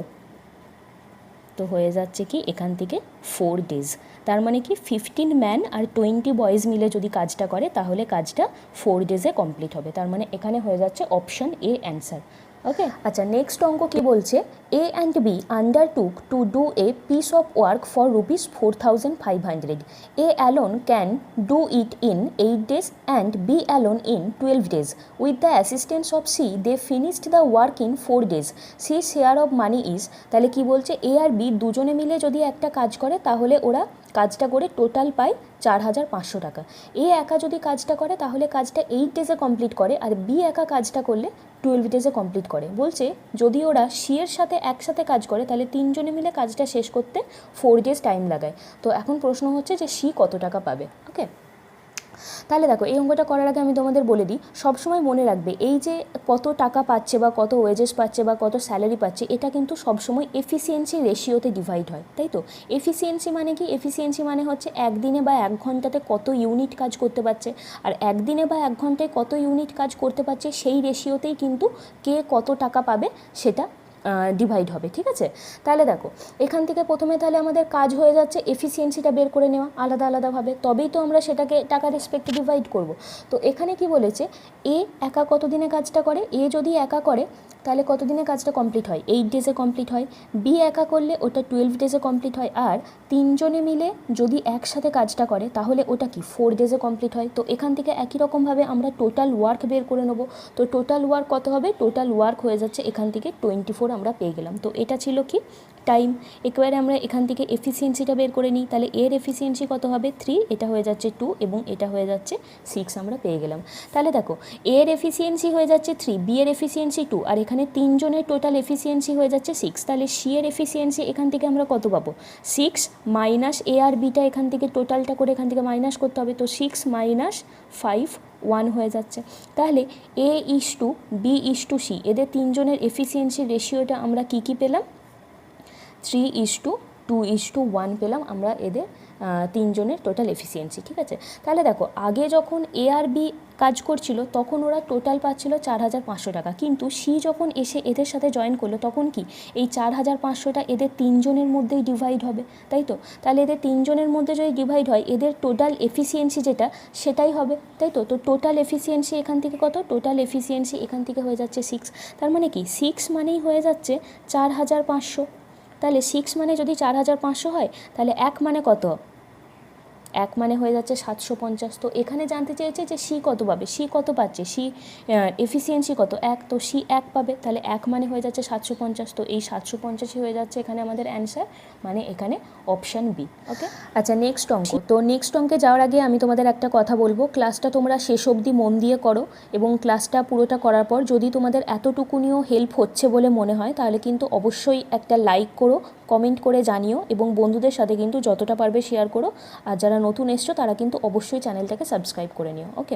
তো হয়ে যাচ্ছে কি এখান থেকে 4 ডেজ। তার মানে কি 15 ম্যান আর 20 বয়েজ মিলে যদি কাজটা করে তাহলে কাজটা 4 ডেজে কমপ্লিট হবে। তার মানে এখানে হয়ে যাচ্ছে অপশান এ অ্যান্সার, ওকে। আচ্ছা, নেক্সট অঙ্ক কি বলছে, A and B undertook to do a piece of work for ₹4,500. A alone can do it in 8 days and B alone in 12 days. With the assistance of C they finished the work in 4 days. C share of money is, তাহলে কি বলছে, এ আর বি দুজনে মিলে যদি একটা কাজ করে তাহলে ওরা কাজটা করে টোটাল পায় 4,500 টাকা। এ একা যদি কাজটা করে তাহলে কাজটা 8 ডেজে কমপ্লিট করে, আর বি একা কাজটা করলে 12 ডেজে কমপ্লিট করে। বলছে যদি ওরা সি এর সাথে একসাথে কাজ করে তাহলে তিনজনে মিলে কাজটা শেষ করতে 4 ডেজ টাইম লাগায়। তো এখন প্রশ্ন হচ্ছে যে সি কত টাকা পাবে, ওকে। তাহলে দেখো এই অঙ্কটা করার আগে আমি তোমাদের বলে দিই, সবসময় মনে রাখবে এই যে কত টাকা পাচ্ছে বা কত ওয়েজেস পাচ্ছে বা কত স্যালারি পাচ্ছে, এটা কিন্তু সবসময় এফিসিয়েন্সি রেশিওতে ডিভাইড হয়, তাই তো। এফিসিয়েন্সি মানে কি, এফিসিয়েন্সি মানে হচ্ছে একদিনে বা 1 ঘন্টাতে কত ইউনিট কাজ করতে পারছে, আর একদিনে বা 1 ঘন্টায় কত ইউনিট কাজ করতে পারছে সেই রেশিওতেই কিন্তু কে কত টাকা পাবে সেটা ডিভাইড হবে, ঠিক আছে। তাহলে দেখো এখান থেকে প্রথমে তাহলে আমাদের কাজ হয়ে যাচ্ছে এফিসিয়েন্সিটা বের করে নেওয়া আলাদা আলাদাভাবে, তবেই তো আমরা সেটাকে টাকার রেসপেক্টে ডিভাইড করব। তো এখানে কি বলেছে, এ একা কত দিনে কাজটা করে, এ যদি একা করে তাহলে কত দিনে কাজটা কমপ্লিট হয়, 8 ডেজে কমপ্লিট হয়। বি একা করলে ওটা 12 ডেজে কমপ্লিট হয়। আর তিনজনে মিলে যদি একসাথে কাজটা করে তাহলে ওটা কি 4 ডেজে কমপ্লিট হয়। তো এখান থেকে একই রকমভাবে আমরা টোটাল ওয়ার্ক বের করে নেবো। তো টোটাল ওয়ার্ক কত হবে, টোটাল ওয়ার্ক হয়ে যাচ্ছে এখান থেকে 24 আমরা পেয়ে গেলাম। তো এটা ছিল কি টাইম। একেবারে আমরা এখান থেকে এফিসিয়েন্সিটা বের করে নিই, তাহলে এর এফিসিয়েন্সি কত হবে 3, এটা হয়ে যাচ্ছে 2 এবং এটা হয়ে যাচ্ছে 6 আমরা পেয়ে গেলাম। তাহলে দেখো এর এফিসিয়েন্সি হয়ে যাচ্ছে 3, বি এর এফিসিয়েন্সি 2, আর এখানে তিনজনের টোটাল এফিসিয়েন্সি হয়ে যাচ্ছে 6। তাহলে সি এর এফিসিয়েন্সি এখান থেকে আমরা কত পাবো, 6 মাইনাস এ আর বিটা এখান থেকে টোটালটা করে এখান থেকে মাইনাস করতে হবে। তো 6 মাইনাস 5 1 হয়ে যাচ্ছে। তাহলে A is to B is to C, এদের তিনজনের এফিসিয়েন্সির রেশিওটা আমরা কি পেলাম, 3:2:1 পেলাম আমরা এদের তিনজনের টোটাল এফিসিয়েন্সি, ঠিক আছে। তাহলে দেখো আগে যখন এ আর বি কাজ করছিল তখন ওরা টোটাল পাচ্ছিল 4,500 টাকা, কিন্তু সি যখন এসে এদের সাথে জয়েন করলো তখন কি এই 4,500টা এদের তিনজনের মধ্যেই ডিভাইড হবে, তাই তো। তাহলে এদের তিনজনের মধ্যে যদি ডিভাইড হয় এদের টোটাল এফিসিয়েন্সি যেটা সেটাই হবে, তাই তো। তো টোটাল এফিসিয়েন্সি এখান থেকে কত, টোটাল এফিসিয়েন্সি এখান থেকে হয়ে যাচ্ছে 6। তার মানে কি 6 মানেই হয়ে যাচ্ছে 4,500। তাহলে 6 মানে যদি 4,500 হয় তাহলে 1 মানে কত, 1 মানে হয়ে যাচ্ছে 750। তো এখানে জানতে চেয়েছে যে সি কত পাবে, সি কত পাচ্ছে, সি এফিসিয়েন্সি কত 1, তো সি 1 পাবে। তাহলে 1 মানে হয়ে যাচ্ছে 750, তো এই 750ই হয়ে যাচ্ছে এখানে আমাদের অ্যান্সার, মানে এখানে অপশান বি। ওকে, আচ্ছা নেক্সট অঙ্ক। তো নেক্সট অঙ্কে যাওয়ার আগে আমি তোমাদের একটা কথা বলবো, ক্লাসটা তোমরা শেষ অবধি মন দিয়ে করো এবং ক্লাসটা পুরোটা করার পর যদি তোমাদের এতটুকুনিও হেল্প হচ্ছে বলে মনে হয় তাহলে কিন্তু অবশ্যই একটা লাইক করো, কমেন্ট করে জানিও এবং বন্ধুদের সাথে কিন্তু যতটা পারবে শেয়ার করো। আর যারা নতুন এসছো তারা কিন্তু অবশ্যই চ্যানেলটাকে সাবস্ক্রাইব করে নিও। ওকে,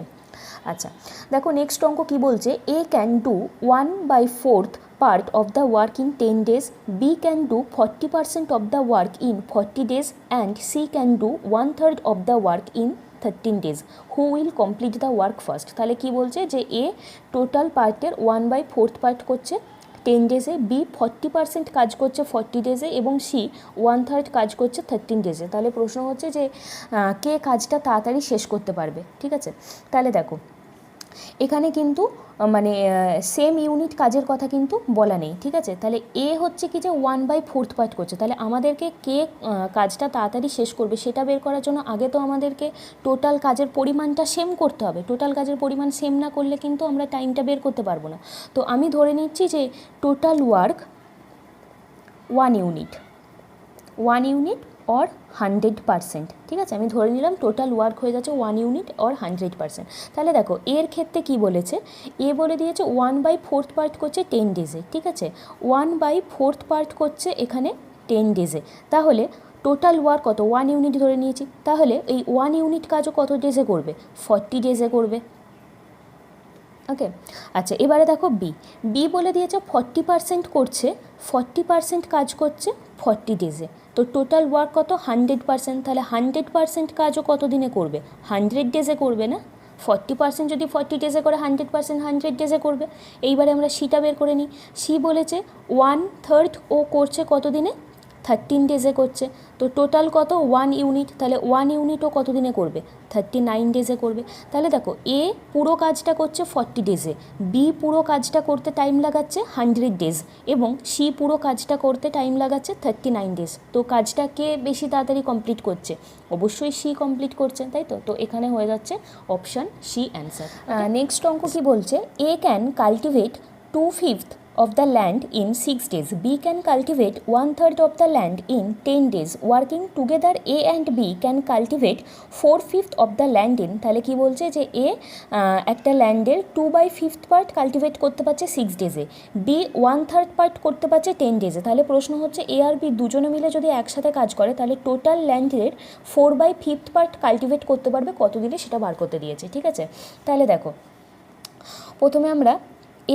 আচ্ছা দেখো নেক্সট অঙ্ক কি বলছে, A can do 1/4 part of the work in 10 days, B can do 40% of the work in 40 days and C can do 1/3 of the work in 13 days. Who will complete the work first? তাহলে কি বলছে যে এ টোটাল পার্টের 1/4 পার্ট করছে 10 ডেজে, বি 40% কাজ করছে 40 ডেজে এবং সি 1/3 কাজ করছে 13 ডেজে। তাহলে প্রশ্ন হচ্ছে যে কে কাজটা তাড়াতাড়ি শেষ করতে পারবে, ঠিক আছে। তাহলে দেখো এখানে কিন্তু মানে সেম ইউনিট কাজের কথা কিন্তু বলা নেই, ঠিক আছে। তাহলে এ হচ্ছে কি যে 1/4 পার্ট করছে, তাহলে আমাদেরকে কে কাজটা তাড়াতাড়ি শেষ করবে সেটা বের করার জন্য আগে তো আমাদেরকে টোটাল কাজের পরিমাণটা সেম করতে হবে। টোটাল কাজের পরিমাণ সেম না করলে কিন্তু আমরা টাইমটা বের করতে পারবো না। তো আমি ধরে নিচ্ছি যে টোটাল ওয়ার্ক 1 ইউনিট অর 100%, ঠিক আছে। আমি ধরে নিলাম টোটাল ওয়ার্ক হয়ে যাচ্ছে 1 ইউনিট অর 100%। তাহলে দেখো এর ক্ষেত্রে কি বলেছে, এ বলে দিয়েছে 1/4 পার্ট করছে 10 ডেজে, ঠিক আছে। 1/4 পার্ট করছে এখানে 10 ডেজে, তাহলে টোটাল ওয়ার্ক কত, 1 ইউনিট ধরে নিয়েছি। তাহলে এই 1 ইউনিট কাজও কত ডেজে করবে, 40 ডেজে করবে। ওকে, আচ্ছা এবারে দেখো বি বলে দিয়েছে 40% করছে, 40% কাজ করছে 40 ডেজে। তো টোটাল ওয়ার্ক কত, 100%। তাহলে 100% কাজও কত দিনে করবে, 100 ডেজে করবে না। 40% যদি 40 ডেজে করে 100% 100 ডেজে করবে। এইবারে আমরা সিটা বের করে নিই। সি বলেছে 1/3 ও করছে কত দিনে, 13 ডেজে করছে। তো টোটাল কত 1 ইউনিট, তাহলে 1 ইউনিটও কত দিনে করবে, 39 ডেজে করবে। তাহলে দেখো এ পুরো কাজটা করছে 40 ডেজে, বি পুরো কাজটা করতে টাইম লাগাচ্ছে 100 ডেজ এবং সি পুরো কাজটা করতে টাইম লাগাচ্ছে 39 ডেজ। তো কাজটা কে বেশি তাড়াতাড়ি কমপ্লিট করছে, অবশ্যই সি কমপ্লিট করছে, তাই তো। তো এখানে হয়ে যাচ্ছে অপশান সি অ্যান্সার। নেক্সট অঙ্ক কি বলছে, A can cultivate 2/5 of the land in 6 days, B can cultivate 1/3 of the land in 10 days. Working together A and B can cultivate 4/5 of the land in, তাহলে কি বলছে যে এ একটা ল্যান্ডের 2/5 পার্ট কাল্টিভেট করতে পারছে 6 ডেজে, বি 1/3 পার্ট করতে পারছে 10 ডেজে। তাহলে প্রশ্ন হচ্ছে এ আর বি দুজনে মিলে যদি একসাথে কাজ করে তাহলে টোটাল ল্যান্ডের 4/5 পার্ট কাল্টিভেট করতে পারবে কত দিনে সেটা বার করতে দিয়েছে, ঠিক আছে। তাহলে দেখো প্রথমে আমরা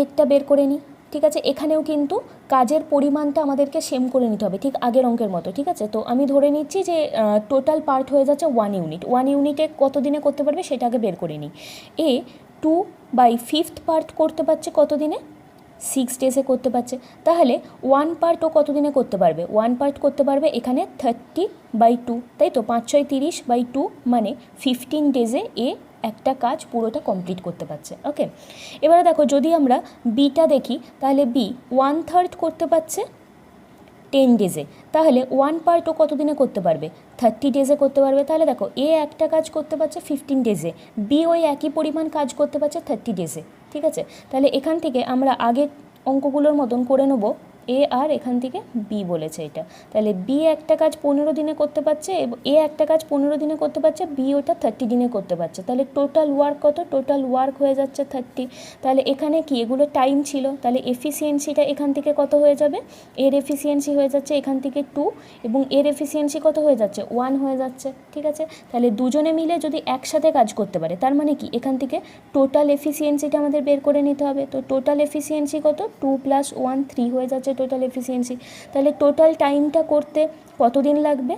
এরটা বের করে নিই, ঠিক আছে। এখানেও কিন্তু কাজের পরিমাণটা আমাদেরকে সেম করে নিতে হবে ঠিক আগের অঙ্কের মতো, ঠিক আছে। তো আমি ধরে নিচ্ছি যে টোটাল পার্ট হয়ে যাচ্ছে 1 ইউনিট, 1 ইউনিটে কত দিনে করতে পারবে সেটা আগে বের করে নিই। এ 2/5 পার্ট করতে পারছে কত দিনে, 6 ডেজে করতে পারছে। তাহলে 1 পার্ট ও কত দিনে করতে পারবে? 1 পার্ট করতে পারবে এখানে 30/2, তাই তো 5 6 30/2 মানে 15 ডেজে এ একটা কাজ পুরোটা কমপ্লিট করতে পারছে। ওকে, এবারে দেখো যদি আমরা বিটা দেখি তাহলে বি 1/3 করতে পারছে 10 ডেজে। তাহলে 1 পার্টও কত দিনে করতে পারবে? 30 ডেজে করতে পারবে। তাহলে দেখো এ একটা কাজ করতে পারছে 15 ডেজে, বি ওই একই পরিমাণ কাজ করতে পারছে 30 ডেজে। ঠিক আছে, তাহলে এখান থেকে আমরা আগের অঙ্কগুলোর মতন করে নেব এ আর এখান থেকে বি বলেছে এটা। তাহলে বি একটা কাজ 15 দিনে করতে পারছে, এ একটা কাজ 15 দিনে করতে পারছে, বি ওটা 30 দিনে করতে পারছে। তাহলে টোটাল ওয়ার্ক কত? টোটাল ওয়ার্ক হয়ে যাচ্ছে 30। তাহলে এখানে কি এগুলো টাইম ছিল, তাহলে এফিসিয়েন্সিটা এখান থেকে কত হয়ে যাবে? এর এফিসিয়েন্সি হয়ে যাচ্ছে এখান থেকে 2 এবং এর এফিসিয়েন্সি কত হয়ে যাচ্ছে? 1 হয়ে যাচ্ছে। ঠিক আছে, তাহলে দুজনে মিলে যদি একসাথে কাজ করতে পারে তার মানে কি এখান থেকে টোটাল এফিসিয়েন্সিটা আমাদের বের করে নিতে হবে। তো টোটাল এফিসিয়েন্সি কত? 2 + 1 3 হয়ে যাচ্ছে টোটাল এফিসিয়েন্সি। তাহলে টোটাল টাইমটা করতে কতদিন লাগবে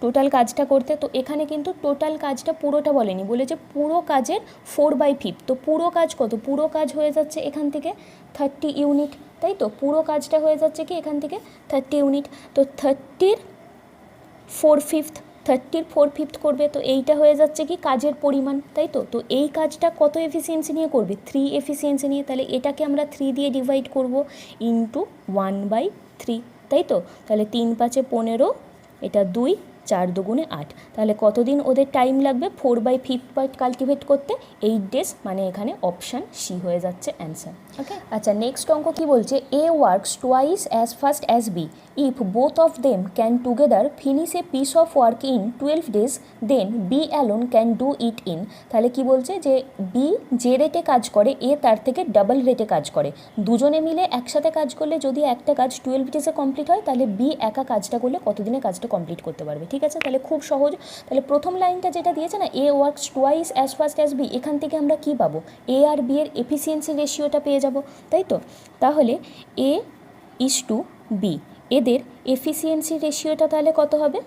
টোটাল কাজটা করতে? তো এখানে কিন্তু টোটাল কাজটা পুরোটা বলেনি, বলেছে পুরো কাজের 4/5। তো পুরো কাজ কত? পুরো কাজ হয়ে যাচ্ছে এখান থেকে 30 ইউনিট, তাই তো পুরো কাজটা হয়ে যাচ্ছে কি এখান থেকে 30 ইউনিট। তো 30 4/5 করবে, তো এইটা হয়ে যাচ্ছে কি কাজের পরিমাণ, তাই তো। তো এই কাজটা কত এফিসিয়েন্সি নিয়ে করবে? 3 এফিসিয়েন্সি নিয়ে। তাহলে এটাকে আমরা 3 দিয়ে ডিভাইড করব ইন্টু 1/3, তাই তো। তাহলে 3 × 5 = 15, এটা 2, 4 × 2 = 8। তাহলে কতদিন ওদের টাইম লাগবে 4/5 পার্ট কাল্টিভেট করতে? 8 ডেজ, মানে এখানে অপশান সি হয়ে যাচ্ছে অ্যান্সার। ওকে, আচ্ছা নেক্সট অঙ্ক কি বলছে? A works twice as fast as B if both of them can together finish a piece of work in 12 days then B alone can do it in. তাহলে কি বলছে যে বি যে রেটে কাজ করে এ তার থেকে ডাবল রেটে কাজ করে। দুজনে মিলে একসাথে কাজ করলে যদি একটা কাজ 12 ডেজে কমপ্লিট হয় তাহলে বি একা কাজটা করলে কতদিনে কাজটা কমপ্লিট করতে পারবে? ঠিক আছে, তাহলে খুব সহজ। তাহলে প্রথম লাইনটা যেটা দিয়েছে না, A works twice as fast as B, এখান থেকে আমরা কি পাবো? এ আর বি এর এফিসিয়েন্সি রেশিওটা পেয়ে যাব, তাই তো। তাহলে এ ইজ টু বি, এদের এফিসিয়েন্সি রেশিওটা তাহলে কত হবে?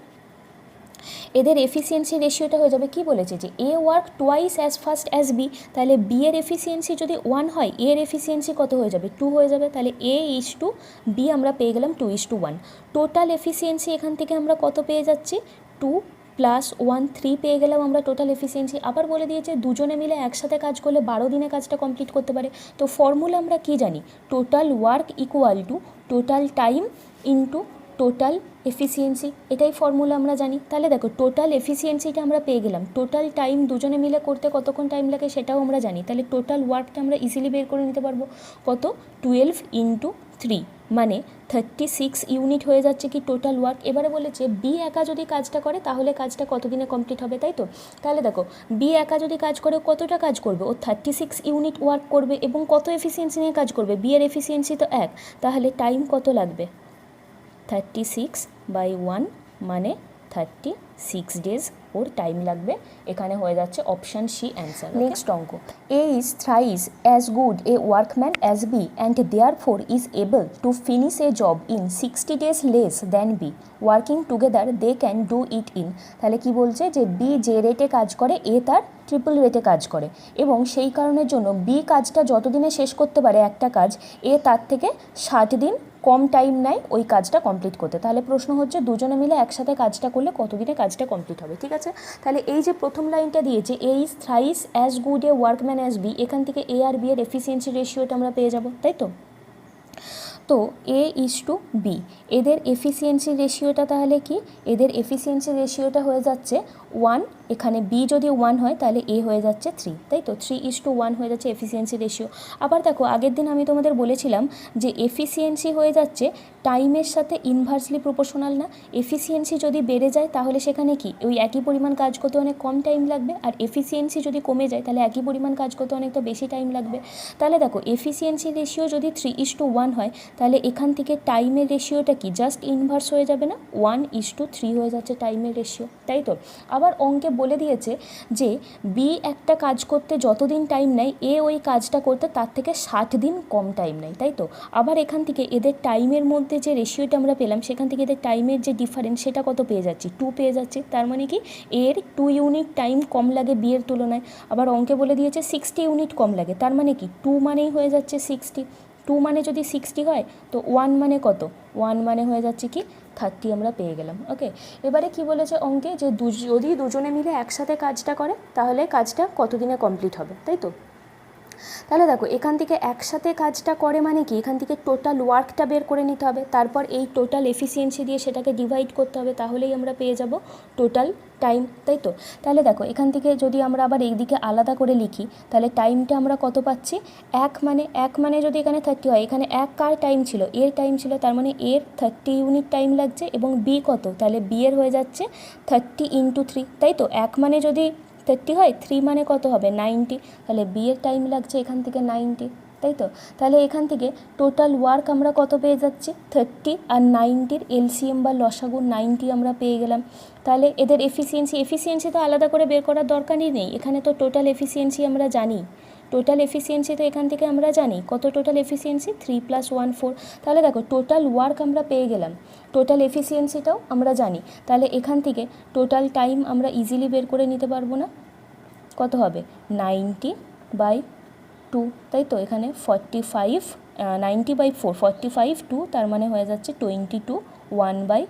এদের এফিসিয়েন্সি রেশিওটা হয়ে যাবে, কি বলেছে যে A work twice as fast as B, তাহলে বি এর এফিসিয়েন্সি যদি 1 হয় এর এফিসিয়েন্সি কত হয়ে যাবে? 2 হয়ে যাবে। তাহলে এ ইজ টু বি আমরা পেয়ে গেলাম 2:1। টোটাল এফিসিয়েন্সি এখান থেকে আমরা কত পেয়ে যাচ্ছি? 2 + 1 3 পেয়ে গেলাম আমরা টোটাল এফিসিয়েন্সি। আবার বলে দিয়েছে দুজনে মিলে একসাথে কাজ করলে 12 দিনে কাজটা কমপ্লিট করতে পারে। তো ফর্মুলা আমরা কি জানি? Total work equal to total time into total efficiency, এটাই ফর্মুলা আমরা জানি। তাহলে দেখো টোটাল এফিসিয়েন্সিটা আমরা পেয়ে গেলাম, টোটাল টাইম দুজনে মিলে করতে কতক্ষণ টাইম লাগে সেটাও আমরা জানি। তাহলে টোটাল ওয়ার্কটা আমরা ইজিলি বের করে নিতে পারবো। কত? 12 × 3 মানে 36 ইউনিট হয়ে যাচ্ছে কি টোটাল ওয়ার্ক। এবারে বলেছে বি একা যদি কাজটা করে তাহলে কাজটা কতদিনে কমপ্লিট হবে, তাই তো। তাহলে দেখো বি একা যদি কাজ করে কতটা কাজ করবে? ও 36 ইউনিট ওয়ার্ক করবে এবং কত এফিসিয়েন্সি নিয়ে কাজ করবে? বি এর এফিসিয়েন্সি তো 1, তাহলে টাইম কত লাগবে? 36/1 মানে 36 ডেজ ওর টাইম লাগবে। এখানে হয়ে যাচ্ছে অপশান সি অ্যান্সার। নেক্সট অঙ্ক, A is thrice as good a workman as B and therefore is able to finish a job in 60 days less than B working together they can do it in. তাহলে কি বলছে যে বি যে রেটে কাজ করে এ তার ট্রিপল রেটে কাজ করে এবং সেই কারণের জন্য বি কাজটা যতদিনে শেষ করতে পারে একটা কাজ, এ তার থেকে 60 দিন কম টাইম নেয় ওই কাজটা কমপ্লিট করতে। তাহলে প্রশ্ন হচ্ছে দুজনে মিলে একসাথে কাজটা করলে কতদিনে কাজটা কমপ্লিট হবে? ঠিক আছে, তাহলে এই যে প্রথম লাইনটা দিয়েছে A is thrice as good a workman as B, এখান থেকে এ আর বি এর এফিসিয়েন্সি রেশিওটা আমরা পেয়ে যাব, তাই তো। তো এ ইজ টু বি, এদের এফিসিয়েন্সি রেশিওটা তাহলে কি? এদের এফিসিয়েন্সি রেশিওটা হয়ে যাচ্ছে 1, এখানে বি যদি 1 হয় তাহলে এ হয়ে যাচ্ছে 3, তাই তো। 3:1 হয়ে যাচ্ছে এফিসিয়েন্সি রেশিও। আবার দেখো আগের দিন আমি তোমাদের বলেছিলাম যে এফিসিয়েন্সি হয়ে যাচ্ছে টাইমের সাথে ইনভার্সলি প্রপোর্শনাল না। এফিসিয়েন্সি যদি বেড়ে যায় তাহলে সেখানে কি ওই একই পরিমাণ কাজ করতে অনেক কম টাইম লাগবে, আর এফিসিয়েন্সি যদি কমে যায় তাহলে একই পরিমাণ কাজ করতে অনেকটা বেশি টাইম লাগবে। তাহলে দেখো এফিসিয়েন্সি রেশিও যদি 3:1 হয় তাহলে এখান থেকে টাইমের রেশিওটা কি জাস্ট ইনভার্স হয়ে যাবে না? 1:3 হয়ে যাচ্ছে টাইমের রেশিও, তাই তো। আবার অঙ্কে বলে দিয়েছে যে বি একটা কাজ করতে যতদিন টাইম নেয় এ ওই কাজটা করতে তার থেকে 60 দিন কম টাইম নেয়, তাই তো। আবার এখান থেকে এদের টাইমের মধ্যে যে রেশিওটা আমরা পেলাম সেখান থেকে এদের টাইমের যে ডিফারেন্স সেটা কত পেয়ে যাচ্ছি? 2 পেয়ে যাচ্ছি। তার মানে কি এর 2 ইউনিট টাইম কম লাগে বি এর তুলনায়। আবার অঙ্কে বলে দিয়েছে 60 ইউনিট কম লাগে, তার মানে কি 2 মানেই হয়ে যাচ্ছে 60। টু মানে যদি 60 হয় তো 1 মানে কত, 1 মানে হয়ে যাচ্ছে কি 30 আমরা পেয়ে গেলাম। ওকে, এবারে কি বলেছে অঙ্কে যে যদি দুজনে মিলে একসাথে কাজটা করে তাহলে কাজটা কত দিনে কমপ্লিট হবে, তাই তো। তাহলে দেখো এখান থেকে একসাথে কাজটা করে মানে কি, এখান থেকে টোটাল ওয়ার্কটা বের করে নিতে হবে, তারপর এই টোটাল এফিসিয়েন্সি দিয়ে সেটাকে ডিভাইড করতে হবে, তাহলেই আমরা পেয়ে যাব টোটাল টাইম, তাই তো। তাহলে দেখো এখান থেকে যদি আমরা আবার এই দিকে আলাদা করে লিখি তাহলে টাইমটা আমরা কত পাচ্ছি, এক মানে যদি এখানে 30 হয়, এখানে এক কার টাইম ছিল, এর টাইম ছিল, তার মানে এর 30 ইউনিট টাইম লাগছে, এবং বি কত, তাহলে বি এর হয়ে যাচ্ছে 30 × 3, তাই তো। এক মানে যদি 30 হয়, 3 মানে কত হবে 90, তাহলে বি এর টাইম লাগছে এখান থেকে 90, তাই তো। তাহলে এখান থেকে টোটাল ওয়ার্ক আমরা কত পেয়ে যাচ্ছি, 30 আর 90-র এলসিএম বা লসাগু 90 আমরা পেয়ে গেলাম। তাহলে এদের এফিসিয়েন্সি তো আলাদা করে বের করার দরকারই নেই, এখানে তো টোটাল এফিসিয়েন্সি আমরা জানি, টোটাল এফিসিয়েন্সি তো এখান থেকে আমরা জানি কত, টোটাল এফিসিয়েন্সি 3 + 1 4। তাহলে দেখো টোটাল ওয়ার্ক আমরা পেয়ে গেলাম, টোটাল এফিসিয়েন্সিটাও আমরা জানি, তাহলে এখান থেকে টোটাল টাইম আমরা ইজিলি বের করে নিতে পারবো না, কত হবে 90/2, তাই তো। এখানে 45 90/4 45 2, তার মানে হয়ে যাচ্ছে 22, 1/2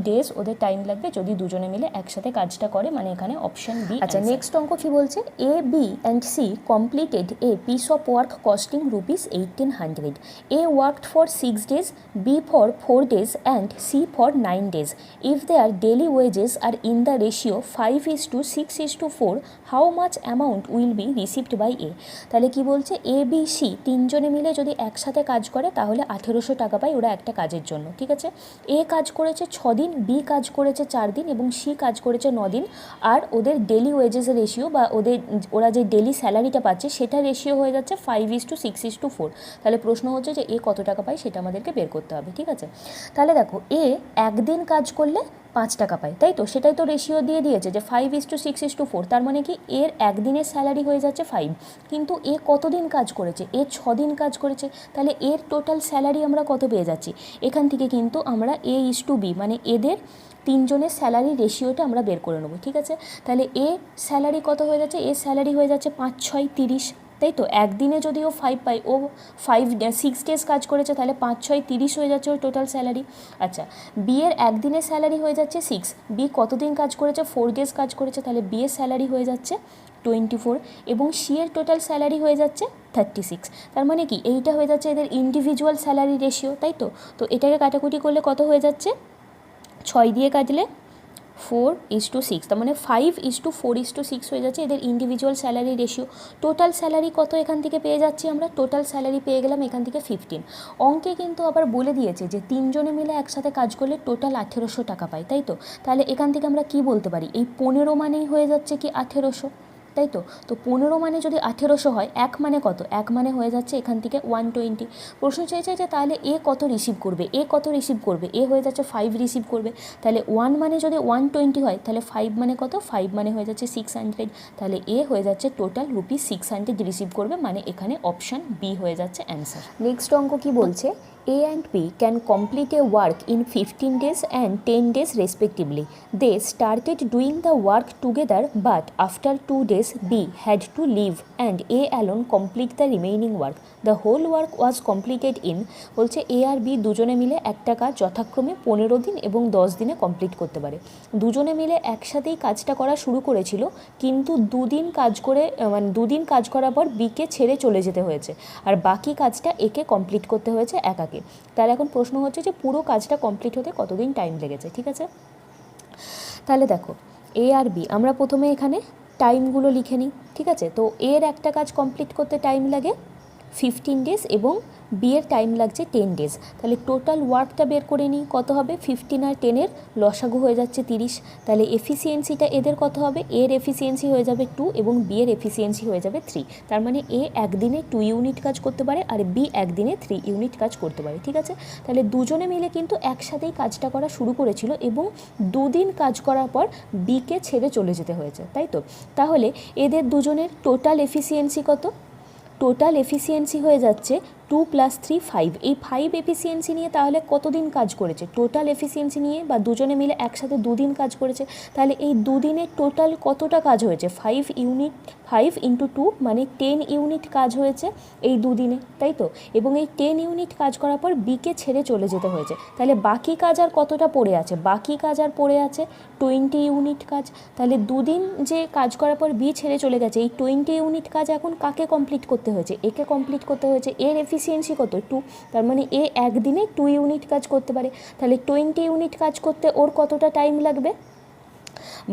ডেজ ওদের টাইম লাগবে যদি দুজনে মিলে একসাথে কাজটা করে, মানে এখানে অপশন বি। আচ্ছা, নেক্সট অঙ্ক কি বলছে, A B and C completed a piece of work costing ₹1800। A worked for 6 days, B for 4 days and C for 9 days. If their daily wages are in the ratio 5:6:4, how much amount will be received by A? তাহলে কি বলছে, এ বি সি তিনজনে মিলে যদি একসাথে কাজ করে তাহলে 1800 টাকা পায় ওরা একটা কাজের জন্য, ঠিক আছে। এ কাজ করেছে 6 দিন, বি কাজ করেছে 4 দিন এবং সি কাজ করেছে 9 দিন, আর ওদের ডেলি ওয়েজেসের রেশিও বা ওরা যে ডেলি স্যালারিটা পাচ্ছে সেটা রেশিও হয়ে যাচ্ছে 5:6:4। তাহলে প্রশ্ন হচ্ছে যে এ কত টাকা পায় সেটা আমাদেরকে বের করতে হবে, ঠিক আছে। তাহলে দেখো এ একদিন কাজ করলে 5 টাকা পায়, তাই তো, সেটাই তো রেশিও দিয়ে দিয়েছে যে 5:6:4, তার মানে কি এর একদিনের স্যালারি হয়ে যাচ্ছে 5, কিন্তু এ কতদিন কাজ করেছে, এ 6 দিন কাজ করেছে, তাহলে এর টোটাল স্যালারি আমরা কত পেয়ে যাচ্ছি, এখান থেকে কিন্তু আমরা A:B মানে এদের তিনজনের স্যালারি রেশিওটা আমরা বের করে নেবো, ঠিক আছে। তাহলে এ স্যালারি কত হয়ে যাচ্ছে, এ স্যালারি হয়ে যাচ্ছে 5 × 6 = 30, তাই তো। একদিনে যদি ও 5 পায়, ও 6 ডেজ কাজ করেছে, তাহলে 5 × 6 = 30 হয়ে যাচ্ছে ওর টোটাল স্যালারি। আচ্ছা, বি এর একদিনের স্যালারি হয়ে যাচ্ছে 6, বি কতদিন কাজ করেছে, 4 ডেজ কাজ করেছে, তাহলে বি এর স্যালারি হয়ে যাচ্ছে 24, এবং সি এর টোটাল স্যালারি হয়ে যাচ্ছে 36। তার মানে কি এইটা হয়ে যাচ্ছে এদের ইন্ডিভিজুয়াল স্যালারি রেশিও, তাই তো। তো এটাকে কাটাকুটি করলে কত হয়ে যাচ্ছে, 6 দিয়ে কাটলে 4:6, তার মানে 5:4:6 হয়ে যাচ্ছে এদের individual salary ratio. Total salary কত এখান থেকে পেয়ে যাচ্ছি আমরা, টোটাল স্যালারি পেয়ে গেলাম এখান থেকে 15। অঙ্কে কিন্তু আবার বলে দিয়েছে যে তিনজনে মিলে একসাথে কাজ করলে টোটাল 1800 টাকা পায়, তাই তো। তাহলে এখান থেকে আমরা কি বলতে পারি, এই 15 মানেই হয়ে যাচ্ছে কি 1800, তাই তো। তো 15 মানে যদি 1800 হয়, এক মানে কত, এক মানে হয়ে যাচ্ছে এখান থেকে 120। প্রশ্ন চেয়েছে যে তাহলে এ কত রিসিভ করবে, এ হয়ে যাচ্ছে 5 রিসিভ করবে, তাহলে 1 মানে যদি 120 হয় তাহলে 5 মানে কত, 5 মানে হয়ে যাচ্ছে 600, তাহলে এ হয়ে যাচ্ছে টোটাল ₹600 রিসিভ করবে, মানে এখানে অপশান বি হয়ে যাচ্ছে অ্যান্সার। নেক্সট অঙ্ক কি বলছে, A and B can complete a work in 15 days and 10 days respectively. They started doing the work together, but after 2 days B had to leave and A alone complete the remaining work. The whole work was completed in, বলছে এ আর বি দুজনে মিলে একটা কাজ যথাক্রমে 15 দিন এবং 10 দিনে কমপ্লিট করতে পারে। দুজনে মিলে একসাথেই কাজটা করা শুরু করেছিল, কিন্তু দুদিন কাজ করার পর বিকে ছেড়ে চলে যেতে হয়েছে, আর বাকি কাজটা একে কমপ্লিট করতে হয়েছে একাকে। তাহলে এখন প্রশ্ন হচ্ছে যে পুরো কাজটা কমপ্লিট হতে কতদিন টাইম লেগেছে, ঠিক আছে। তাহলে দেখো এ আর বি, আমরা প্রথমে এখানে টাইমগুলো লিখে নিই, ঠিক আছে। তো এর একটা কাজ কমপ্লিট করতে টাইম লাগে 15 ডেজ এবং বি এর টাইম লাগছে 10 ডেজ। তাহলে টোটাল ওয়ার্কটা বের করে নিই, কত হবে, 15 আর 10-এর লসাগু হয়ে যাচ্ছে 30। তাহলে এফিসিয়েন্সিটা এদের কত হবে, এর এফিসিয়েন্সি হয়ে যাবে 2 এবং বি এর এফিসিয়েন্সি হয়ে যাবে 3। তার মানে এ একদিনে 2 ইউনিট কাজ করতে পারে আর বি একদিনে 3 ইউনিট কাজ করতে পারে, ঠিক আছে। তাহলে দুজনে মিলে কিন্তু একসাথেই কাজটা করা শুরু করেছিল এবং দুদিন কাজ করার পর বিকে ছেড়ে চলে যেতে হয়েছে, তাই তো। তাহলে এদের দুজনের টোটাল এফিসিয়েন্সি কত, টোটাল এফিসিয়েন্সি হয়ে যাচ্ছে 2 + 3 5, এই 5 এফিসিয়েন্সি নিয়ে তাহলে কতদিন কাজ করেছে, টোটাল এফিসিয়েন্সি নিয়ে বা দুজনে মিলে একসাথে 2 দিন কাজ করেছে, তাহলে এই 2 দিনে টোটাল কতটা কাজ হয়েছে, 5 ইউনিট, 5 × 2 মানে 10 ইউনিট কাজ হয়েছে এই 2 দিনে, তাই তো। এবং এই 10 ইউনিট কাজ করার পর বিকে ছেড়ে চলে যেতে হয়েছে, তাহলে বাকি কাজ আর কতটা পড়ে আছে, বাকি কাজ আর পড়ে আছে 20 ইউনিট কাজ। তাহলে 2 দিন যে কাজ করার পর বি ছেড়ে চলে গেছে, এই 20 ইউনিট কাজ এখন কাকে কমপ্লিট করতে হয়েছে, একে কমপ্লিট করতে হয়েছে। এর এফিসিয়েন্সি কত, 2, তার মানে এ একদিনে 2 ইউনিট কাজ করতে পারে, তাহলে 20 ইউনিট কাজ করতে ওর কতটা টাইম লাগবে,